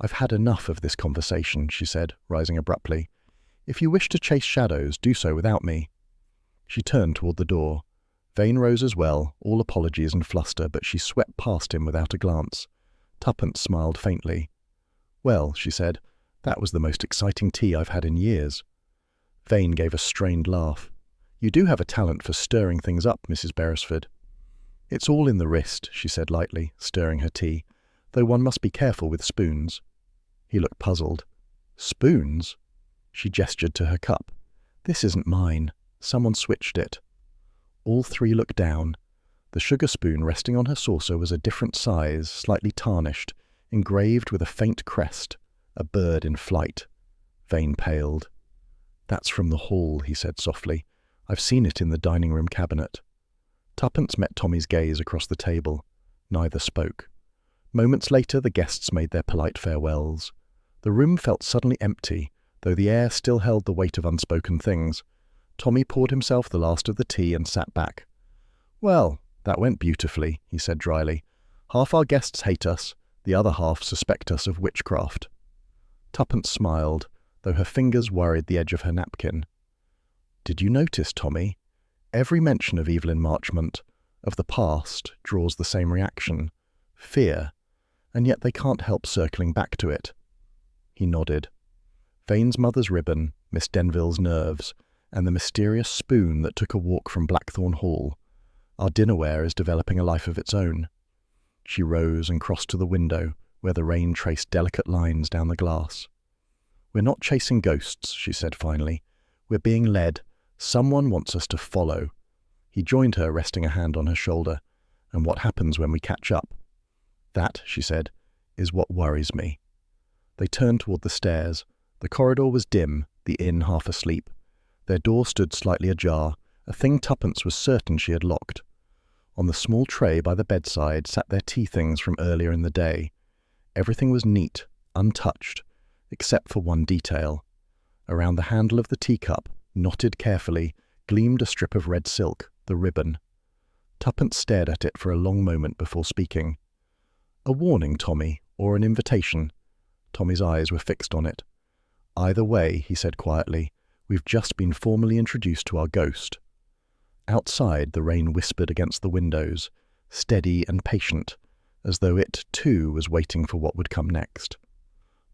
A: "I've had enough of this conversation," she said, rising abruptly. "If you wish to chase shadows, do so without me." She turned toward the door. Vane rose as well, all apologies and fluster, but she swept past him without a glance. Tuppence smiled faintly. "Well," she said, "that was the most exciting tea I've had in years." Vane gave a strained laugh. "You do have a talent for stirring things up, Mrs. Beresford." "It's all in the wrist," she said lightly, stirring her tea, "though one must be careful with spoons." He looked puzzled. "Spoons?" She gestured to her cup. "This isn't mine. Someone switched it." All three looked down. The sugar spoon resting on her saucer was a different size, slightly tarnished, engraved with a faint crest, a bird in flight. Vane paled. "That's from the hall," he said softly. "I've seen it in the dining room cabinet." Tuppence met Tommy's gaze across the table. Neither spoke. Moments later the guests made their polite farewells. The room felt suddenly empty, though the air still held the weight of unspoken things. Tommy poured himself the last of the tea and sat back. "Well, "That went beautifully," he said dryly. "Half our guests hate us, the other half suspect us of witchcraft." Tuppence smiled, though her fingers worried the edge of her napkin. "Did you notice, Tommy? Every mention of Evelyn Marchmont, of the past, draws the same reaction. Fear. And yet they can't help circling back to it." He nodded. Vane's mother's ribbon, Miss Denville's nerves, and the mysterious spoon that took a walk from Blackthorn Hall. Our dinnerware is developing a life of its own. She rose and crossed to the window, where the rain traced delicate lines down the glass. "We're not chasing ghosts," she said finally. "We're being led. Someone wants us to follow." He joined her, resting a hand on her shoulder. "And what happens when we catch up?" "That," she said, "is what worries me." They turned toward the stairs. The corridor was dim, the inn half asleep. Their door stood slightly ajar, a thing Tuppence was certain she had locked. On the small tray by the bedside sat their tea things from earlier in the day. Everything was neat, untouched, except for one detail. Around the handle of the teacup, knotted carefully, gleamed a strip of red silk, the ribbon. Tuppence stared at it for a long moment before speaking. "A warning, Tommy, or an invitation?" Tommy's eyes were fixed on it. "Either way," he said quietly, "we've just been formally introduced to our ghost." Outside, the rain whispered against the windows, steady and patient, as though it, too, was waiting for what would come next.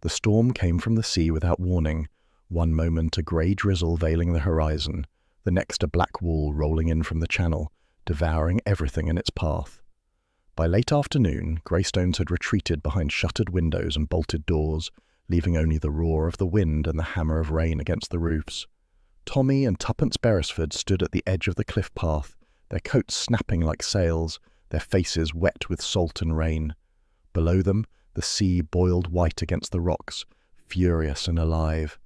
A: The storm came from the sea without warning, one moment a grey drizzle veiling the horizon, the next a black wall rolling in from the channel, devouring everything in its path. By late afternoon, Greystones had retreated behind shuttered windows and bolted doors, leaving only the roar of the wind and the hammer of rain against the roofs. Tommy and Tuppence Beresford stood at the edge of the cliff path, their coats snapping like sails, their faces wet with salt and rain. Below them, the sea boiled white against the rocks, furious and alive.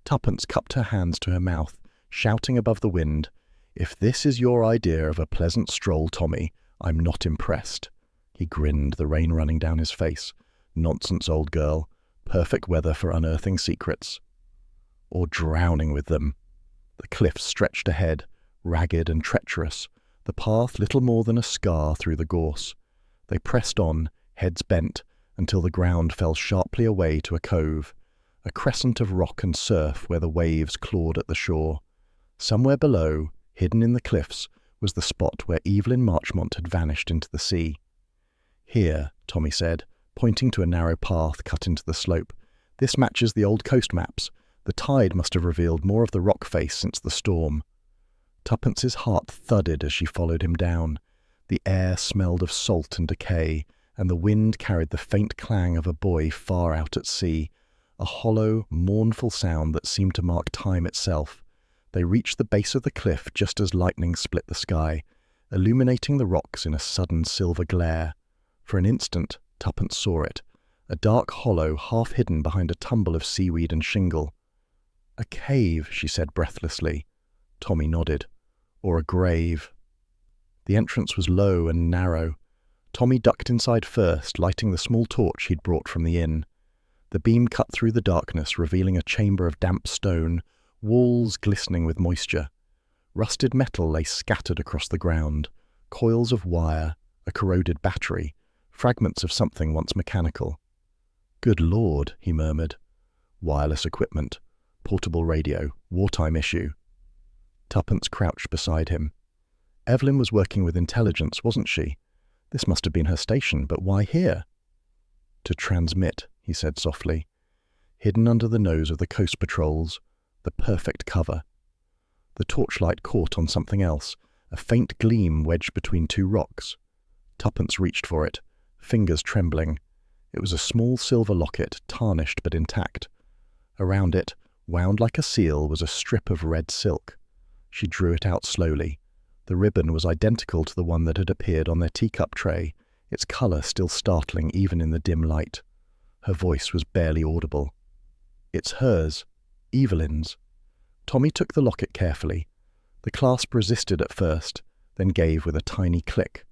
A: Tuppence cupped her hands to her mouth, shouting above the wind, "If this is your idea of a pleasant stroll, Tommy, I'm not impressed." He grinned, the rain running down his face. "Nonsense, old girl. Perfect weather for unearthing secrets." "Or drowning with them." The cliffs stretched ahead, ragged and treacherous, the path little more than a scar through the gorse. They pressed on, heads bent, until the ground fell sharply away to a cove, a crescent of rock and surf where the waves clawed at the shore. Somewhere below, hidden in the cliffs, was the spot where Evelyn Marchmont had vanished into the sea. "Here," Tommy said, pointing to a narrow path cut into the slope. "This matches the old coast maps. The tide must have revealed more of the rock face since the storm." Tuppence's heart thudded as she followed him down. The air smelled of salt and decay, and the wind carried the faint clang of a buoy far out at sea, a hollow, mournful sound that seemed to mark time itself. They reached the base of the cliff just as lightning split the sky, illuminating the rocks in a sudden silver glare. For an instant, Tuppence saw it, a dark hollow half hidden behind a tumble of seaweed and shingle. "A cave," she said breathlessly. Tommy nodded. "Or a grave." The entrance was low and narrow. Tommy ducked inside first, lighting the small torch he'd brought from the inn. The beam cut through the darkness, revealing a chamber of damp stone, walls glistening with moisture. Rusted metal lay scattered across the ground, coils of wire, a corroded battery, fragments of something once mechanical. "Good Lord," he murmured. "Wireless equipment, portable radio, wartime issue." Tuppence crouched beside him. Evelyn was working with intelligence, wasn't she? This must have been her station, but why here? "To transmit," he said softly. Hidden under the nose of the coast patrols, the perfect cover. The torchlight caught on something else, a faint gleam wedged between two rocks. Tuppence reached for it, fingers trembling. It was a small silver locket, tarnished but intact. Around it, wound like a seal, was a strip of red silk. She drew it out slowly. The ribbon was identical to the one that had appeared on their teacup tray, its colour still startling even in the dim light. Her voice was barely audible. "It's hers. Evelyn's." Tommy took the locket carefully. The clasp resisted at first, then gave with a tiny click.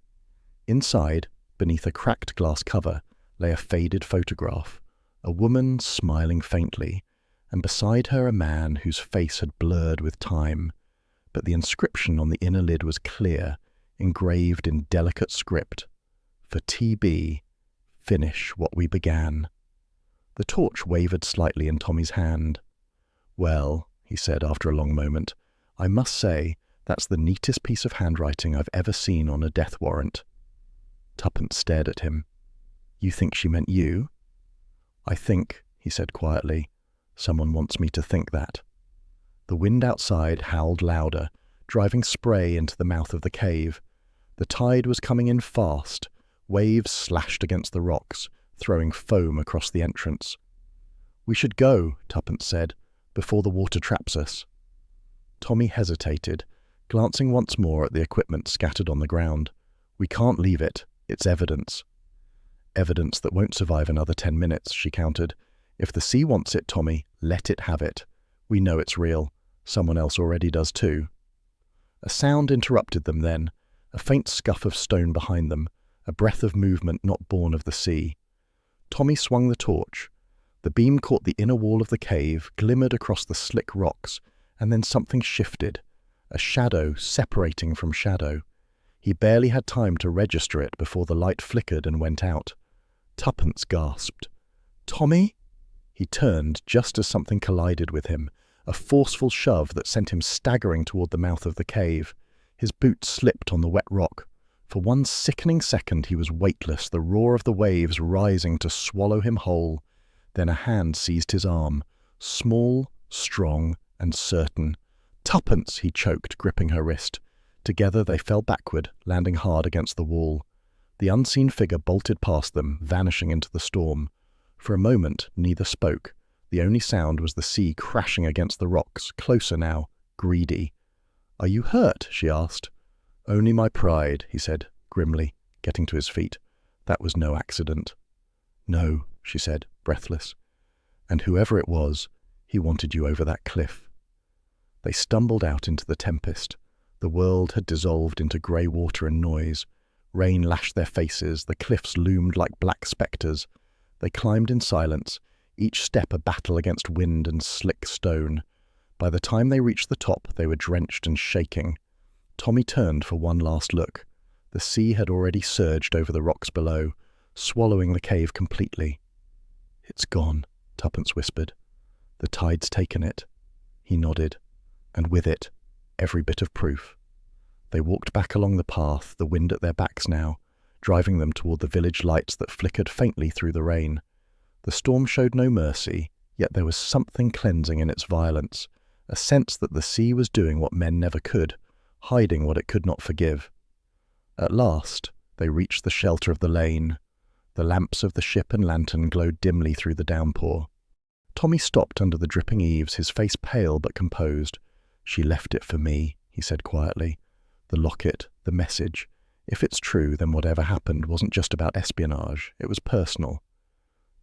A: Inside, beneath a cracked glass cover, lay a faded photograph, a woman smiling faintly, and beside her a man whose face had blurred with time. But the inscription on the inner lid was clear, engraved in delicate script, "For TB, finish what we began." The torch wavered slightly in Tommy's hand. "Well," he said after a long moment, "I must say that's the neatest piece of handwriting I've ever seen on a death warrant." Tuppence stared at him. "You think she meant you?" "I think," he said quietly, "someone wants me to think that." The wind outside howled louder, driving spray into the mouth of the cave. The tide was coming in fast. Waves slashed against the rocks, throwing foam across the entrance. "We should go," Tuppence said, "before the water traps us." Tommy hesitated, glancing once more at the equipment scattered on the ground. "We can't leave it. It's evidence." "Evidence that won't survive another 10 minutes, she countered. "If the sea wants it, Tommy, let it have it. We know it's real. Someone else already does too." A sound interrupted them then, a faint scuff of stone behind them, a breath of movement not born of the sea. Tommy swung the torch. The beam caught the inner wall of the cave, glimmered across the slick rocks, and then something shifted, a shadow separating from shadow. He barely had time to register it before the light flickered and went out. Tuppence gasped. "Tommy?" He turned just as something collided with him, a forceful shove that sent him staggering toward the mouth of the cave. His boot slipped on the wet rock. For one sickening second he was weightless, the roar of the waves rising to swallow him whole. Then a hand seized his arm, small, strong, and certain. "Tuppence!" he choked, gripping her wrist. Together they fell backward, landing hard against the wall. The unseen figure bolted past them, vanishing into the storm. For a moment neither spoke. The only sound was the sea crashing against the rocks, closer now, greedy. "Are you hurt?" she asked. "Only my pride," he said, grimly, getting to his feet. "That was no accident." "No," she said, breathless. "And whoever it was, he wanted you over that cliff." They stumbled out into the tempest. The world had dissolved into grey water and noise. Rain lashed their faces, the cliffs loomed like black spectres. They climbed in silence, each step a battle against wind and slick stone. By the time they reached the top, they were drenched and shaking. Tommy turned for one last look. The sea had already surged over the rocks below, swallowing the cave completely. "It's gone," Tuppence whispered. "The tide's taken it." He nodded, and with it, every bit of proof. They walked back along the path, the wind at their backs now, driving them toward the village lights that flickered faintly through the rain. The storm showed no mercy, yet there was something cleansing in its violence, a sense that the sea was doing what men never could, hiding what it could not forgive. At last, they reached the shelter of the lane. The lamps of the ship and lantern glowed dimly through the downpour. Tommy stopped under the dripping eaves, his face pale but composed. "She left it for me," he said quietly. "The locket, the message. If it's true, then whatever happened wasn't just about espionage. It was personal."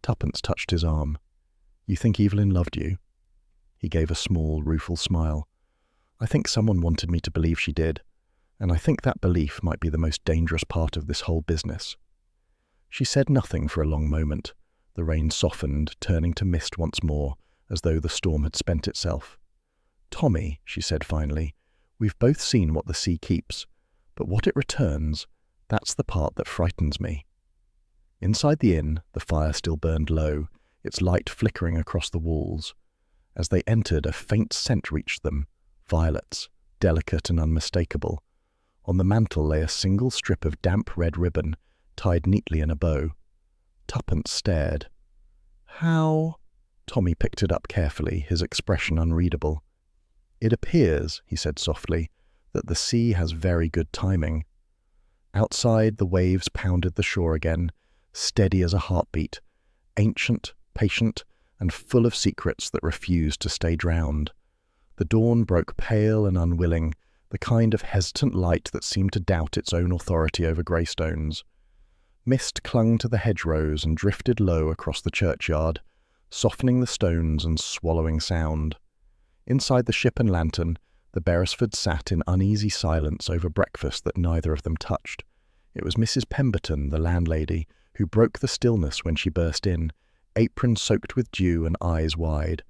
A: Tuppence touched his arm. "You think Evelyn loved you?" He gave a small, rueful smile. "I think someone wanted me to believe she did, and I think that belief might be the most dangerous part of this whole business." She said nothing for a long moment. The rain softened, turning to mist once more, as though the storm had spent itself. "Tommy," she said finally, "we've both seen what the sea keeps, but what it returns, that's the part that frightens me." Inside the inn, the fire still burned low, its light flickering across the walls. As they entered, a faint scent reached them, violets, delicate and unmistakable. On the mantel lay a single strip of damp red ribbon, tied neatly in a bow. Tuppence stared. "How?" Tommy picked it up carefully, his expression unreadable. "It appears," he said softly, "that the sea has very good timing." Outside, the waves pounded the shore again, steady as a heartbeat, ancient, patient, and full of secrets that refused to stay drowned. The dawn broke pale and unwilling, the kind of hesitant light that seemed to doubt its own authority over Greystones. Mist clung to the hedgerows and drifted low across the churchyard, softening the stones and swallowing sound. Inside the ship and lantern, the Beresfords sat in uneasy silence over breakfast that neither of them touched. It was Mrs. Pemberton, the landlady, who broke the stillness when she burst in, apron soaked with dew and eyes wide.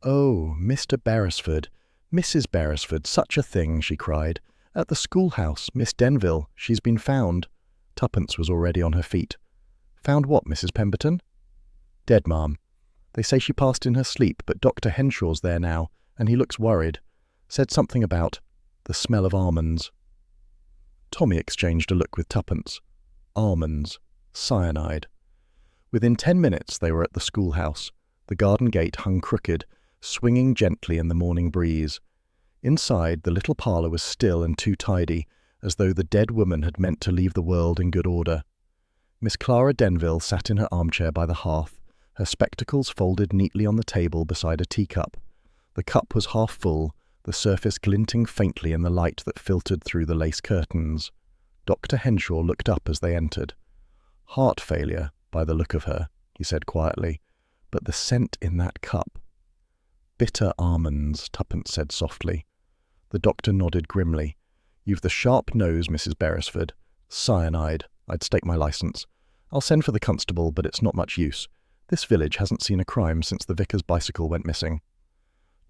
A: "Oh, Mr. Beresford, Mrs. Beresford, such a thing," she cried, "At the schoolhouse, Miss Denville. She's been found." Tuppence was already on her feet. "Found what, Mrs. Pemberton?" "Dead, ma'am. They say she passed in her sleep, but Dr. Henshaw's there now, and he looks worried. Said something about the smell of almonds." Tommy exchanged a look with Tuppence. Almonds. Cyanide. Within 10 minutes they were at the schoolhouse. The garden gate hung crooked, swinging gently in the morning breeze. Inside, the little parlour was still and too tidy, as though the dead woman had meant to leave the world in good order. Miss Clara Denville sat in her armchair by the hearth, her spectacles folded neatly on the table beside a teacup. The cup was half full, the surface glinting faintly in the light that filtered through the lace curtains. Dr. Henshaw looked up as they entered. "Heart failure, by the look of her," he said quietly, "but the scent in that cup." "Bitter almonds," Tuppence said softly. The doctor nodded grimly. "You've the sharp nose, Mrs. Beresford. Cyanide. I'd stake my licence. I'll send for the constable, but it's not much use. This village hasn't seen a crime since the vicar's bicycle went missing."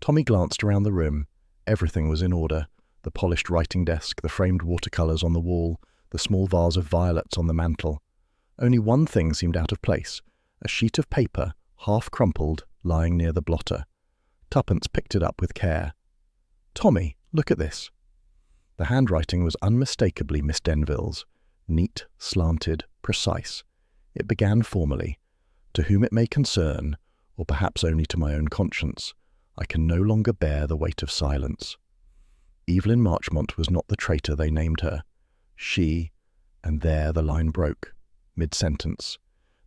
A: Tommy glanced around the room. Everything was in order. The polished writing desk, the framed watercolours on the wall, the small vase of violets on the mantel. Only one thing seemed out of place, a sheet of paper, half crumpled, lying near the blotter. Tuppence picked it up with care. "Tommy, look at this." The handwriting was unmistakably Miss Denville's. Neat, slanted, precise. It began formally. "To whom it may concern, or perhaps only to my own conscience, I can no longer bear the weight of silence." Evelyn Marchmont was not the traitor they named her. She, and there the line broke, mid-sentence.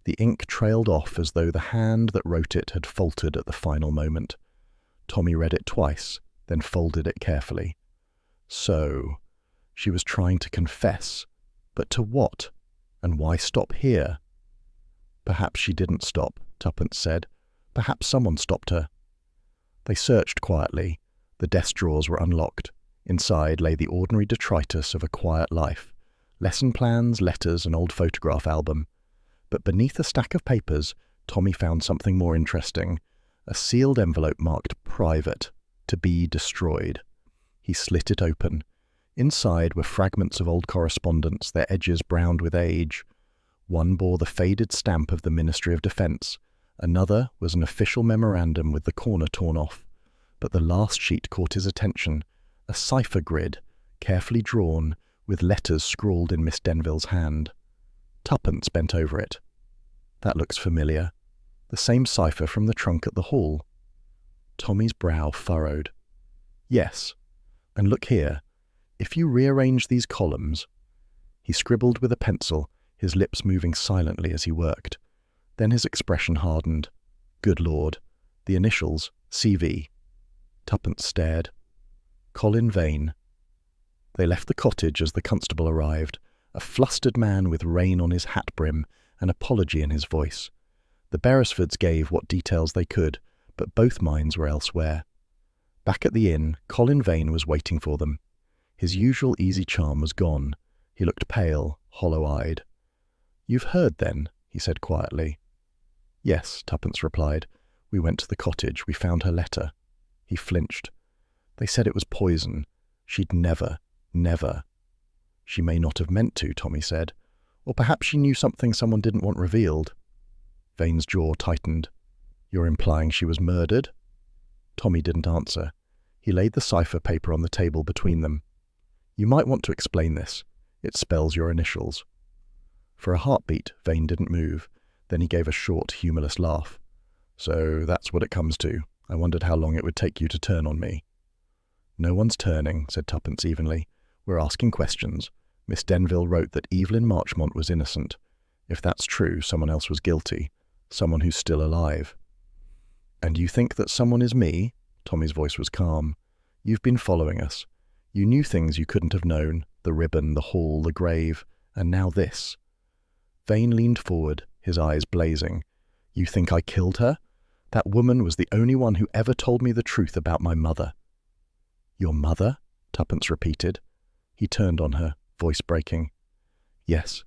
A: The ink trailed off as though the hand that wrote it had faltered at the final moment. Tommy read it twice, then folded it carefully. So, she was trying to confess, but to what? And why stop here? "Perhaps she didn't stop," Tuppence said. "Perhaps someone stopped her." They searched quietly. The desk drawers were unlocked. Inside lay the ordinary detritus of a quiet life. Lesson plans, letters, an old photograph album. But beneath a stack of papers, Tommy found something more interesting. A sealed envelope marked "Private," to be destroyed. He slit it open. Inside were fragments of old correspondence, their edges browned with age. One bore the faded stamp of the Ministry of Defence. Another was an official memorandum with the corner torn off. But the last sheet caught his attention. A cipher grid, carefully drawn, with letters scrawled in Miss Denville's hand. Tuppence bent over it. "That looks familiar. The same cipher from the trunk at the hall." Tommy's brow furrowed. "Yes. And look here. If you rearrange these columns—" He scribbled with a pencil, his lips moving silently as he worked. Then his expression hardened. "Good Lord. The initials, CV." Tuppence stared. "Colin Vane." They left the cottage as the constable arrived, a flustered man with rain on his hat brim, an apology in his voice. The Beresfords gave what details they could, but both minds were elsewhere. Back at the inn, Colin Vane was waiting for them. His usual easy charm was gone. He looked pale, hollow-eyed. "You've heard, then?" he said quietly. "Yes," Tuppence replied. "We went to the cottage. We found her letter." He flinched. "They said it was poison. She'd never. She may not have meant to," Tommy said. "Or perhaps she knew something someone didn't want revealed." Vane's jaw tightened. "You're implying she was murdered?" Tommy didn't answer. He laid the cipher paper on the table between them. "You might want to explain this. It spells your initials." For a heartbeat, Vane didn't move. Then he gave a short, humourless laugh. "So that's what it comes to. I wondered how long it would take you to turn on me." "No one's turning," said Tuppence evenly. "We're asking questions. Miss Denville wrote that Evelyn Marchmont was innocent. If that's true, someone else was guilty. Someone who's still alive." "And you think that someone is me?" Tommy's voice was calm. "You've been following us. You knew things you couldn't have known, the ribbon, the hall, the grave, and now this." Vane leaned forward, his eyes blazing. "You think I killed her? That woman was the only one who ever told me the truth about my mother." "Your mother?" Tuppence repeated. He turned on her, voice breaking. "Yes,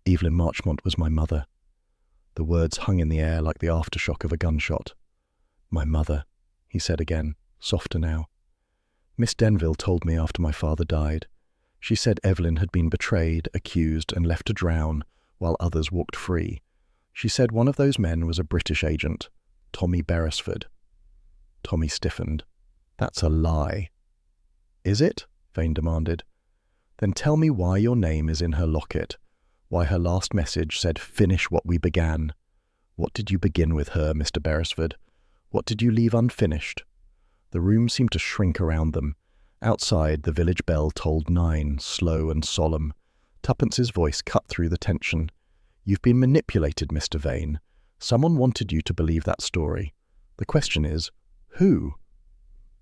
A: Evelyn Marchmont was my mother." The words hung in the air like the aftershock of a gunshot. "My mother," he said again, softer now. "Miss Denville told me after my father died. She said Evelyn had been betrayed, accused, and left to drown, while others walked free. She said one of those men was a British agent, Tommy Beresford. Tommy stiffened. That's a lie. Is it? Vane demanded. Then tell me why your name is in her locket, why her last message said, "Finish what we began." What did you begin with her, Mr. Beresford? What did you leave unfinished? The room seemed to shrink around them. Outside, the village bell tolled 9, slow and solemn. Tuppence's voice cut through the tension. You've been manipulated, Mr. Vane. Someone wanted you to believe that story. The question is, who?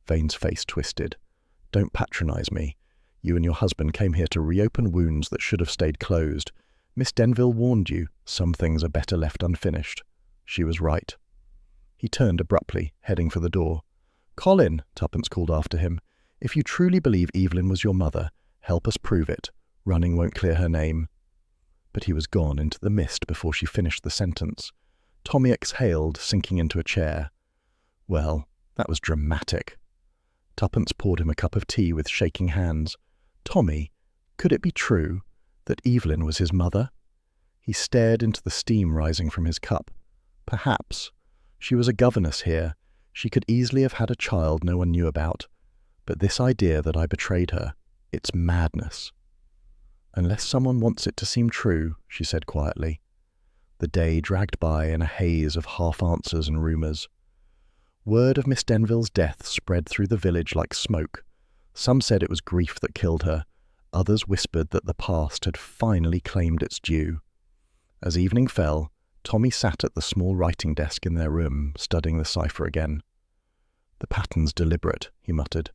A: Vane's face twisted. Don't patronize me. You and your husband came here to reopen wounds that should have stayed closed. Miss Denville warned you, some things are better left unfinished. She was right. He turned abruptly, heading for the door. Colin, Tuppence called after him, if you truly believe Evelyn was your mother, help us prove it. Running won't clear her name. But he was gone into the mist before she finished the sentence. Tommy exhaled, sinking into a chair. Well, that was dramatic. Tuppence poured him a cup of tea with shaking hands. Tommy, could it be true that Evelyn was his mother? He stared into the steam rising from his cup. Perhaps. She was a governess here. She could easily have had a child no one knew about. But this idea that I betrayed her, it's madness. Unless someone wants it to seem true, she said quietly. The day dragged by in a haze of half-answers and rumours. Word of Miss Denville's death spread through the village like smoke. Some said it was grief that killed her. Others whispered that the past had finally claimed its due. As evening fell, Tommy sat at the small writing desk in their room, studying the cipher again. The pattern's deliberate, he muttered.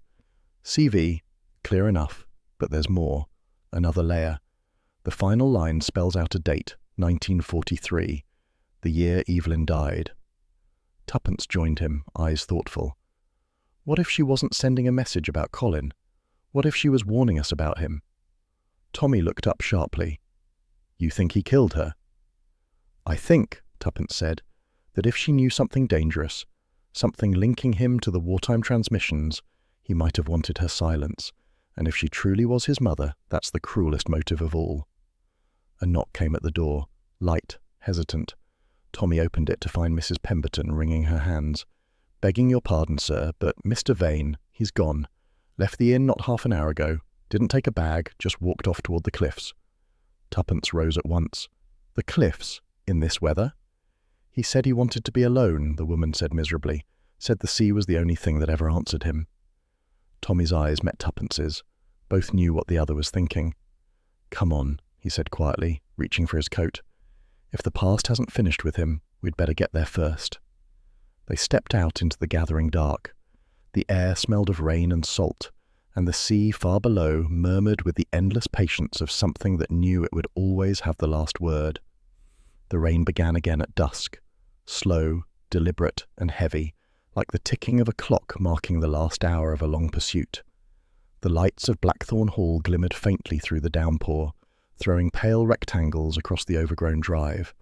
A: CV, clear enough, but there's more. Another layer. The final line spells out a date, 1943, the year Evelyn died. Tuppence joined him, eyes thoughtful. What if she wasn't sending a message about Colin? What if she was warning us about him? Tommy looked up sharply. You think he killed her? I think, Tuppence said, that if she knew something dangerous, something linking him to the wartime transmissions, he might have wanted her silence, and if she truly was his mother, that's the cruelest motive of all. A knock came at the door, light, hesitant. Tommy opened it to find Mrs. Pemberton wringing her hands. Begging your pardon, sir, but Mr. Vane, he's gone. Left the inn not half an hour ago. Didn't take a bag, just walked off toward the cliffs. Tuppence rose at once. The cliffs? In this weather? He said he wanted to be alone, the woman said miserably. Said the sea was the only thing that ever answered him. Tommy's eyes met Tuppence's. Both knew what the other was thinking. Come on, he said quietly, reaching for his coat. If the past hasn't finished with him, we'd better get there first. They stepped out into the gathering dark. The air smelled of rain and salt, and the sea far below murmured with the endless patience of something that knew it would always have the last word. The rain began again at dusk, slow, deliberate, and heavy, like the ticking of a clock marking the last hour of a long pursuit. The lights of Blackthorn Hall glimmered faintly through the downpour, throwing pale rectangles across the overgrown drive.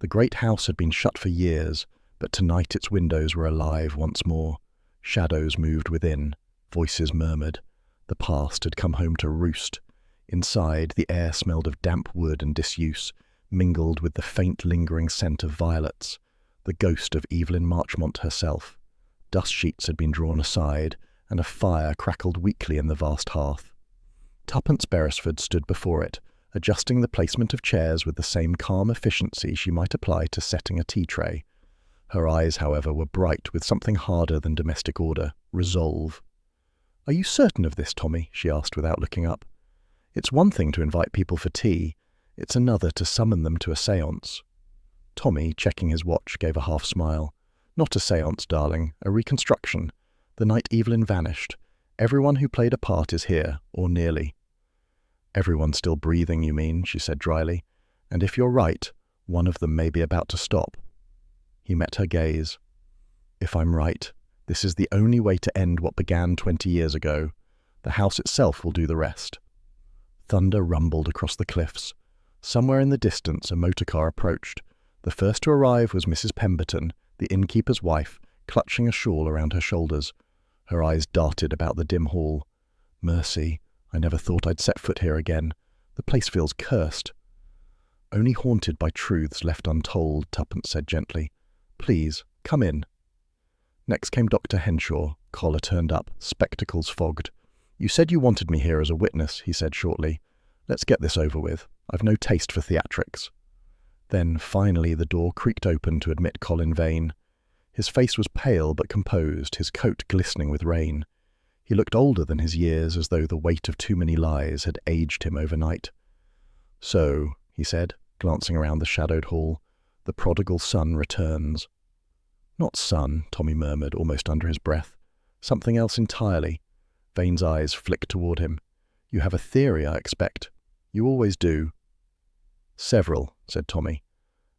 A: The great house had been shut for years, but tonight its windows were alive once more. Shadows moved within, voices murmured. The past had come home to roost. Inside, the air smelled of damp wood and disuse, mingled with the faint lingering scent of violets, the ghost of Evelyn Marchmont herself. Dust sheets had been drawn aside, and a fire crackled weakly in the vast hearth. Tuppence Beresford stood before it, adjusting the placement of chairs with the same calm efficiency she might apply to setting a tea tray. Her eyes, however, were bright with something harder than domestic order, resolve. "Are you certain of this, Tommy?" she asked without looking up. "It's one thing to invite people for tea. It's another to summon them to a séance." Tommy, checking his watch, gave a half-smile. "Not a séance, darling, a reconstruction. The night Evelyn vanished. Everyone who played a part is here, or nearly." "Everyone still breathing, you mean," she said dryly. "And if you're right, one of them may be about to stop." He met her gaze. "If I'm right, this is the only way to end what began 20 years ago. The house itself will do the rest." Thunder rumbled across the cliffs. Somewhere in the distance a motor car approached. The first to arrive was Mrs. Pemberton, the innkeeper's wife, clutching a shawl around her shoulders. Her eyes darted about the dim hall. "Mercy, I never thought I'd set foot here again. The place feels cursed. Only haunted by truths left untold, Tuppence said gently. Please, come in. Next came Dr. Henshaw, collar turned up, spectacles fogged. You said you wanted me here as a witness, he said shortly. Let's get this over with. I've no taste for theatrics. Then, finally, the door creaked open to admit Colin Vane. His face was pale but composed, his coat glistening with rain. He looked older than his years, as though the weight of too many lies had aged him overnight. So, he said, glancing around the shadowed hall, the prodigal son returns. Not son, Tommy murmured, almost under his breath. Something else entirely. Vane's eyes flicked toward him. You have a theory, I expect. You always do. Several, said Tommy,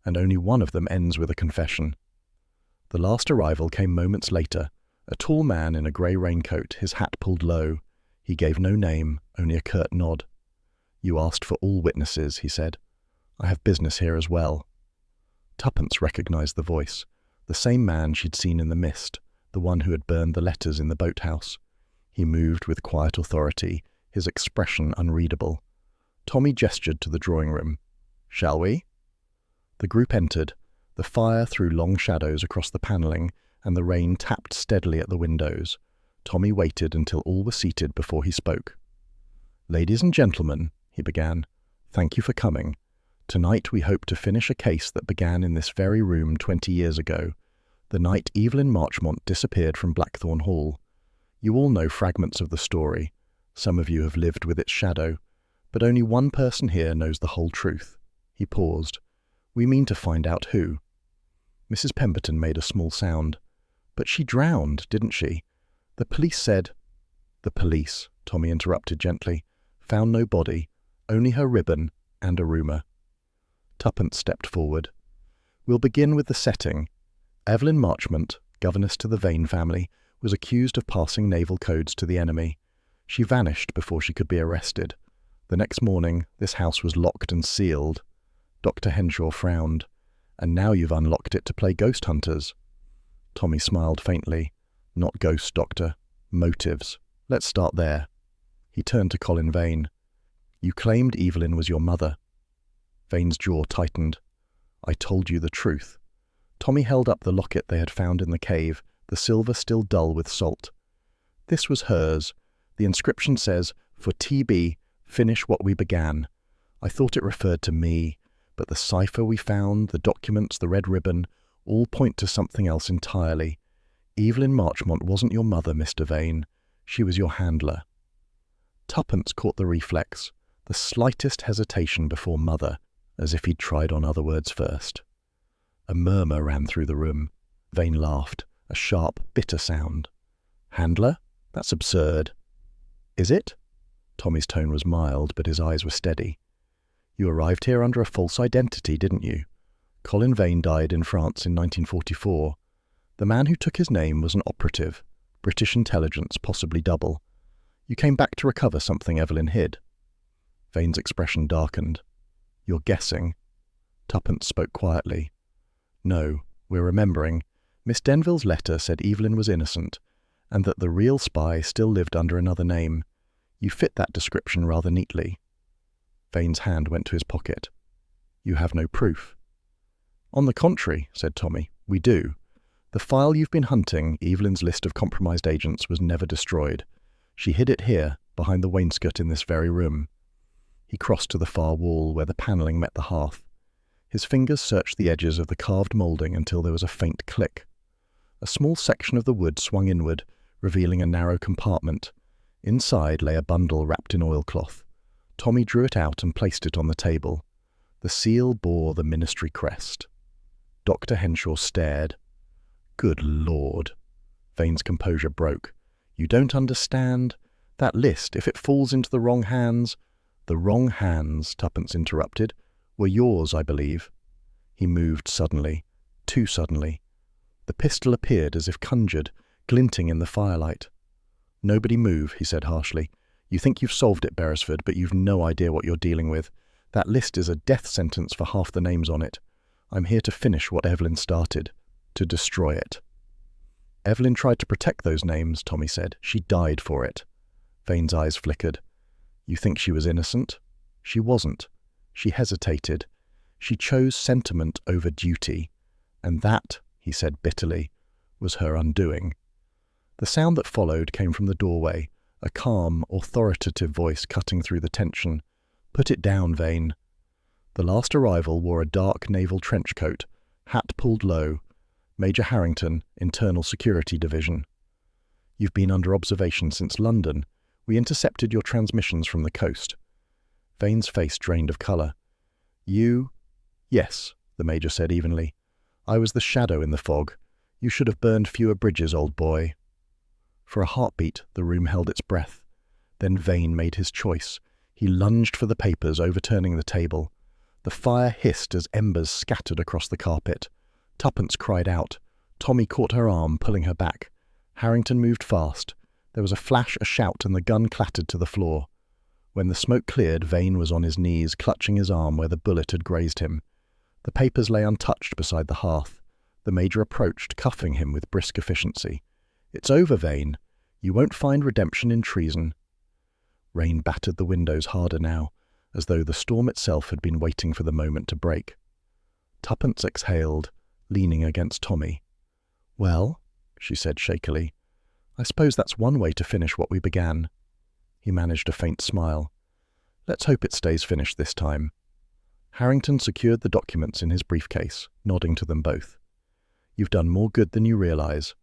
A: and only one of them ends with a confession. The last arrival came moments later, a tall man in a grey raincoat, his hat pulled low. He gave no name, only a curt nod. You asked for all witnesses, he said. I have business here as well. Tuppence recognised the voice, the same man she'd seen in the mist, the one who had burned the letters in the boathouse. He moved with quiet authority, his expression unreadable. Tommy gestured to the drawing room. Shall we? The group entered. The fire threw long shadows across the panelling, and the rain tapped steadily at the windows. Tommy waited until all were seated before he spoke. Ladies and gentlemen, he began, thank you for coming. Tonight we hope to finish a case that began in this very room 20 years ago, the night Evelyn Marchmont disappeared from Blackthorn Hall. You all know fragments of the story. Some of you have lived with its shadow, but only one person here knows the whole truth. He paused. We mean to find out who. Mrs. Pemberton made a small sound. But she drowned, didn't she? The police said... The police, Tommy interrupted gently, found no body, only her ribbon and a rumour. Tuppence stepped forward. We'll begin with the setting. Evelyn Marchmont, governess to the Vane family, was accused of passing naval codes to the enemy. She vanished before she could be arrested. The next morning, this house was locked and sealed. Dr. Henshaw frowned. And now you've unlocked it to play ghost hunters. Tommy smiled faintly. Not ghosts, Doctor. Motives. Let's start there. He turned to Colin Vane. You claimed Evelyn was your mother. Vane's jaw tightened. I told you the truth. Tommy held up the locket they had found in the cave, the silver still dull with salt. This was hers. The inscription says, for TB, finish what we began. I thought it referred to me, but the cipher we found, the documents, the red ribbon, all point to something else entirely. Evelyn Marchmont wasn't your mother, Mr. Vane. She was your handler. Tuppence caught the reflex, the slightest hesitation before mother, as if he'd tried on other words first. A murmur ran through the room. Vane laughed, a sharp, bitter sound. Handler? That's absurd. Is it? Tommy's tone was mild, but his eyes were steady. You arrived here under a false identity, didn't you? Colin Vane died in France in 1944. The man who took his name was an operative, British intelligence, possibly double. You came back to recover something Evelyn hid. Vane's expression darkened. You're guessing. Tuppence spoke quietly. No, we're remembering. Miss Denville's letter said Evelyn was innocent, and that the real spy still lived under another name. You fit that description rather neatly. Vane's hand went to his pocket. You have no proof. On the contrary, said Tommy, we do. The file you've been hunting, Evelyn's list of compromised agents, was never destroyed. She hid it here, behind the wainscot in this very room. He crossed to the far wall where the panelling met the hearth. His fingers searched the edges of the carved moulding until there was a faint click. A small section of the wood swung inward, revealing a narrow compartment. Inside lay a bundle wrapped in oilcloth. Tommy drew it out and placed it on the table. The seal bore the ministry crest. Dr. Henshaw stared. Good Lord. Vane's composure broke. You don't understand? That list, if it falls into the wrong hands... The wrong hands, Tuppence interrupted, were yours, I believe. He moved suddenly, too suddenly. The pistol appeared as if conjured, glinting in the firelight. Nobody move, he said harshly. You think you've solved it, Beresford, but you've no idea what you're dealing with. That list is a death sentence for half the names on it. I'm here to finish what Evelyn started, to destroy it. Evelyn tried to protect those names, Tommy said. She died for it. Vane's eyes flickered. You think she was innocent? She wasn't. She hesitated. She chose sentiment over duty. And that, he said bitterly, was her undoing. The sound that followed came from the doorway, a calm, authoritative voice cutting through the tension. "Put it down, Vane." The last arrival wore a dark naval trench coat, hat pulled low. Major Harrington, Internal Security Division. "You've been under observation since London. We intercepted your transmissions from the coast." Vane's face drained of colour. "You?" "Yes," the Major said evenly. "I was the shadow in the fog. You should have burned fewer bridges, old boy." For a heartbeat, the room held its breath. Then Vane made his choice. He lunged for the papers, overturning the table. The fire hissed as embers scattered across the carpet. Tuppence cried out. Tommy caught her arm, pulling her back. Harrington moved fast. There was a flash, a shout, and the gun clattered to the floor. When the smoke cleared, Vane was on his knees, clutching his arm where the bullet had grazed him. The papers lay untouched beside the hearth. The Major approached, cuffing him with brisk efficiency. "It's over, Vane. You won't find redemption in treason." Rain battered the windows harder now, as though the storm itself had been waiting for the moment to break. Tuppence exhaled, leaning against Tommy. "Well," she said shakily, "I suppose that's one way to finish what we began." He managed a faint smile. "Let's hope it stays finished this time." Harrington secured the documents in his briefcase, nodding to them both. "You've done more good than you realise.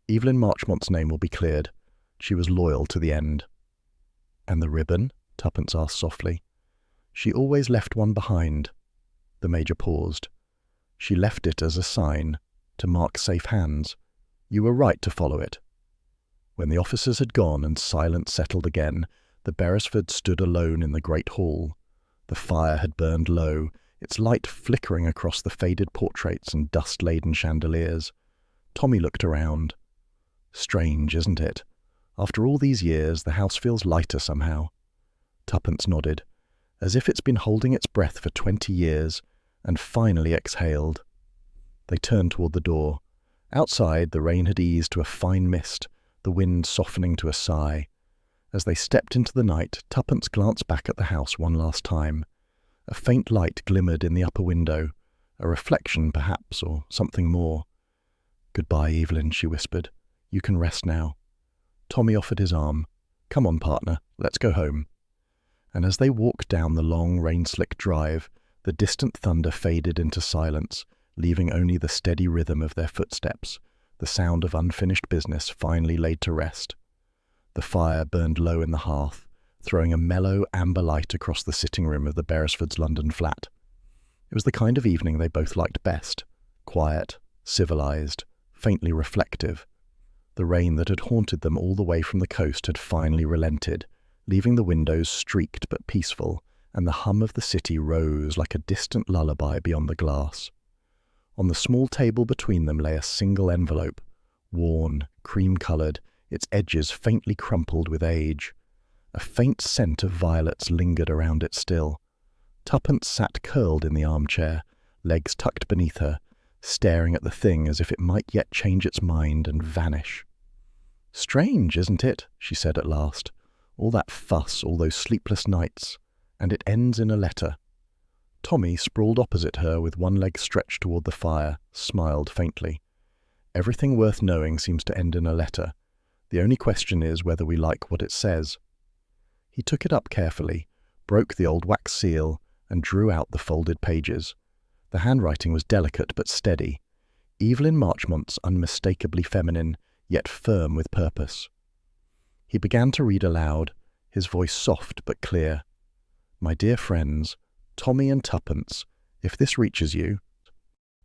A: Evelyn Marchmont's name will be cleared. She was loyal to the end." "And the ribbon?" Tuppence asked softly. "She always left one behind." The Major paused. "She left it as a sign, to mark safe hands. You were right to follow it." When the officers had gone and silence settled again, the Beresfords stood alone in the great hall. The fire had burned low, its light flickering across the faded portraits and dust-laden chandeliers. Tommy looked around. "Strange, isn't it? After all these years, the house feels lighter somehow." Tuppence nodded, as if it's been holding its breath for 20 years, and finally exhaled. They turned toward the door. Outside, the rain had eased to a fine mist, the wind softening to a sigh. As they stepped into the night, Tuppence glanced back at the house one last time. A faint light glimmered in the upper window, a reflection perhaps, or something more. "Goodbye, Evelyn," she whispered. "You can rest now." Tommy offered his arm. "Come on, partner, let's go home." And as they walked down the long, rain-slicked drive, the distant thunder faded into silence, leaving only the steady rhythm of their footsteps, the sound of unfinished business finally laid to rest. The fire burned low in the hearth, throwing a mellow, amber light across the sitting room of the Beresfords' London flat. It was the kind of evening they both liked best: quiet, civilized, faintly reflective. The rain that had haunted them all the way from the coast had finally relented, leaving the windows streaked but peaceful, and the hum of the city rose like a distant lullaby beyond the glass. On the small table between them lay a single envelope, worn, cream-coloured, its edges faintly crumpled with age. A faint scent of violets lingered around it still. Tuppence sat curled in the armchair, legs tucked beneath her, staring at the thing as if it might yet change its mind and vanish. "Strange, isn't it?" she said at last. "All that fuss, all those sleepless nights, and it ends in a letter." Tommy, sprawled opposite her with one leg stretched toward the fire, smiled faintly. "Everything worth knowing seems to end in a letter. The only question is whether we like what it says." He took it up carefully, broke the old wax seal, and drew out the folded pages. The handwriting was delicate but steady. Evelyn Marchmont's unmistakably feminine, yet firm with purpose. He began to read aloud, his voice soft but clear. "My dear friends, Tommy and Tuppence, if this reaches you,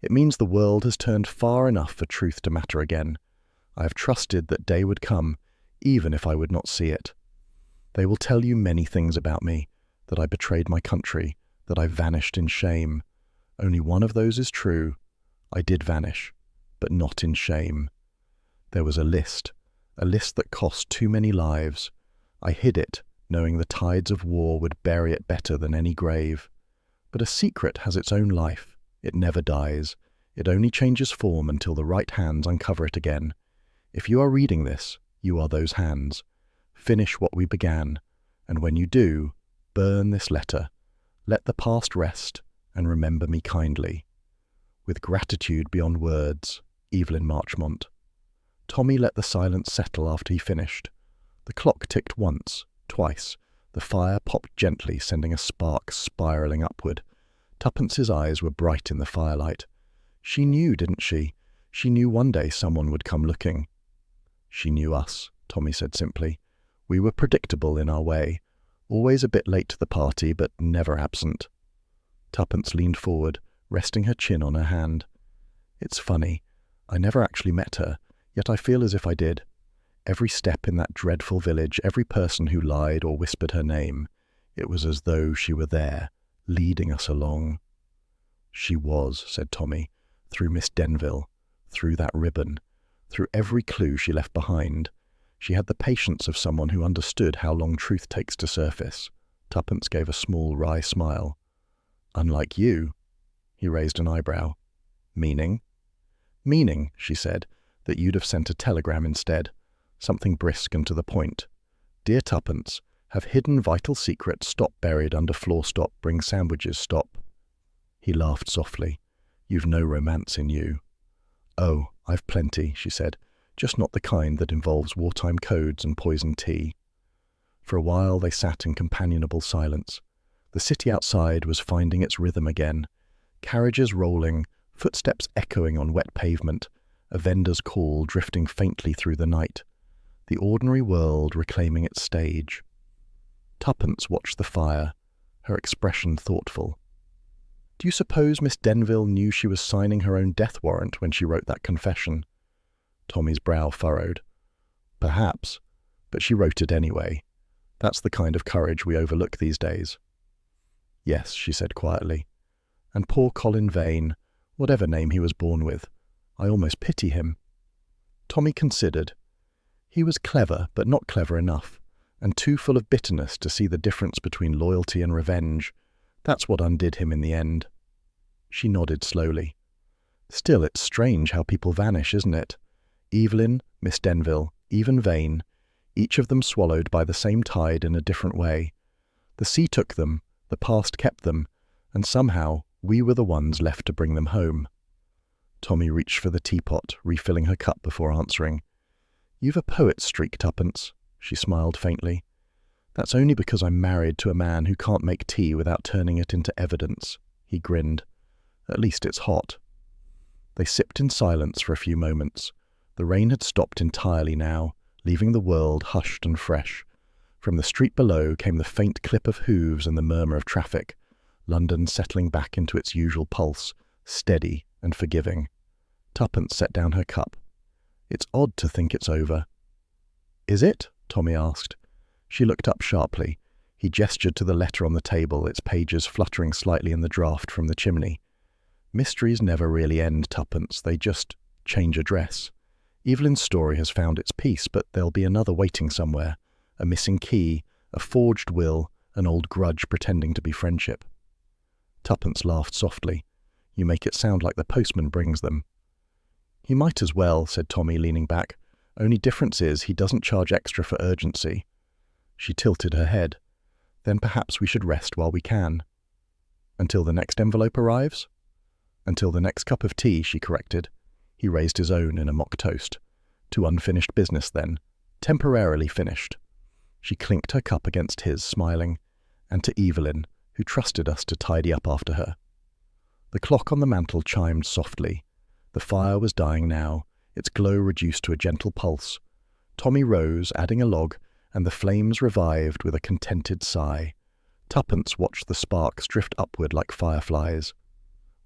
A: it means the world has turned far enough for truth to matter again. I have trusted that day would come, even if I would not see it. They will tell you many things about me, that I betrayed my country, that I vanished in shame. Only one of those is true. I did vanish, but not in shame. There was a list that cost too many lives. I hid it, knowing the tides of war would bury it better than any grave. But a secret has its own life. It never dies. It only changes form until the right hands uncover it again. If you are reading this, you are those hands. Finish what we began. And when you do, burn this letter. Let the past rest, and remember me kindly. With gratitude beyond words, Evelyn Marchmont. Tommy let the silence settle after he finished. The clock ticked once, twice. The fire popped gently, sending a spark spiralling upward. Tuppence's eyes were bright in the firelight. She knew, didn't she? She knew one day someone would come looking. She knew us, Tommy said simply. We were predictable in our way, always a bit late to the party, but never absent. Tuppence leaned forward, resting her chin on her hand. It's funny. I never actually met her, yet I feel as if I did. Every step in that dreadful village, every person who lied or whispered her name, it was as though she were there, leading us along. She was, said Tommy, through Miss Denville, through that ribbon, through every clue she left behind. She had the patience of someone who understood how long truth takes to surface. Tuppence gave a small, wry smile. Unlike you. He raised an eyebrow. Meaning? Meaning, she said, that you'd have sent a telegram instead. Something brisk and to the point. Dear Tuppence, have hidden vital secret, stop buried under floor stop, bring sandwiches, stop. He laughed softly. You've no romance in you. Oh, I've plenty, she said, just not the kind that involves wartime codes and poisoned tea. For a while they sat in companionable silence. The city outside was finding its rhythm again. Carriages rolling, footsteps echoing on wet pavement, a vendor's call drifting faintly through the night. The ordinary world reclaiming its stage. Tuppence watched the fire, her expression thoughtful. Do you suppose Miss Denville knew she was signing her own death warrant when she wrote that confession? Tommy's brow furrowed. Perhaps, but she wrote it anyway. That's the kind of courage we overlook these days. Yes, she said quietly. And poor Colin Vane, whatever name he was born with, I almost pity him. Tommy considered. He was clever, but not clever enough, and too full of bitterness to see the difference between loyalty and revenge. That's what undid him in the end. She nodded slowly. Still, it's strange how people vanish, isn't it? Evelyn, Miss Denville, even Vane, each of them swallowed by the same tide in a different way. The sea took them, the past kept them, and somehow we were the ones left to bring them home. Tommy reached for the teapot, refilling her cup before answering. You've a poet's streak, Tuppence, she smiled faintly. That's only because I'm married to a man who can't make tea without turning it into evidence, he grinned. At least it's hot. They sipped in silence for a few moments. The rain had stopped entirely now, leaving the world hushed and fresh. From the street below came the faint clip of hooves and the murmur of traffic, London settling back into its usual pulse, steady and forgiving. Tuppence set down her cup. It's odd to think it's over. Is it? Tommy asked. She looked up sharply. He gestured to the letter on the table, its pages fluttering slightly in the draught from the chimney. Mysteries never really end, Tuppence. They just change address. Evelyn's story has found its peace, but there'll be another waiting somewhere. A missing key, a forged will, an old grudge pretending to be friendship. Tuppence laughed softly. You make it sound like the postman brings them. He might as well, said Tommy, leaning back. Only difference is he doesn't charge extra for urgency. She tilted her head. Then perhaps we should rest while we can. Until the next envelope arrives? Until the next cup of tea, she corrected. He raised his own in a mock toast. To unfinished business, then. Temporarily finished. She clinked her cup against his, smiling. And to Evelyn, who trusted us to tidy up after her. The clock on the mantel chimed softly. The fire was dying now, its glow reduced to a gentle pulse. Tommy rose, adding a log, and the flames revived with a contented sigh. Tuppence watched the sparks drift upward like fireflies.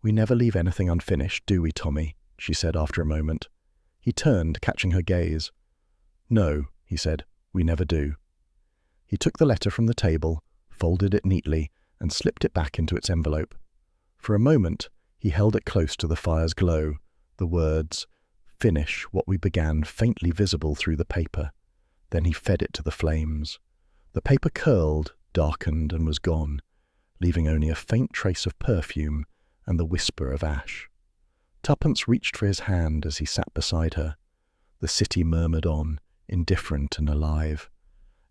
A: We never leave anything unfinished, do we, Tommy? She said after a moment. He turned, catching her gaze. No, he said, we never do. He took the letter from the table, folded it neatly, and slipped it back into its envelope. For a moment, he held it close to the fire's glow, the words, "Finish what we began," faintly visible through the paper. Then he fed it to the flames. The paper curled, darkened, and was gone, leaving only a faint trace of perfume and the whisper of ash. Tuppence reached for his hand as he sat beside her. The city murmured on, indifferent and alive.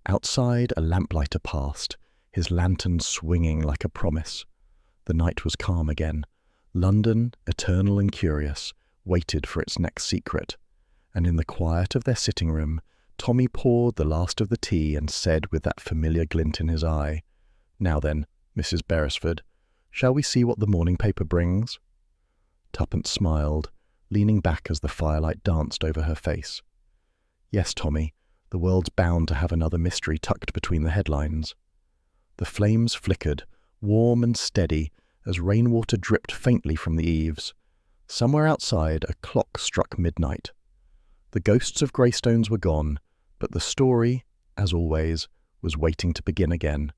A: Outside, a lamplighter passed, his lantern swinging like a promise. The night was calm again. London, eternal and curious, waited for its next secret. And in the quiet of their sitting room, Tommy poured the last of the tea and said with that familiar glint in his eye, "Now then, Mrs. Beresford, shall we see what the morning paper brings?" Tuppence smiled, leaning back as the firelight danced over her face. "Yes, Tommy, the world's bound to have another mystery tucked between the headlines." The flames flickered, warm and steady, as rainwater dripped faintly from the eaves. Somewhere outside, a clock struck midnight. The ghosts of Greystones were gone, but the story, as always, was waiting to begin again.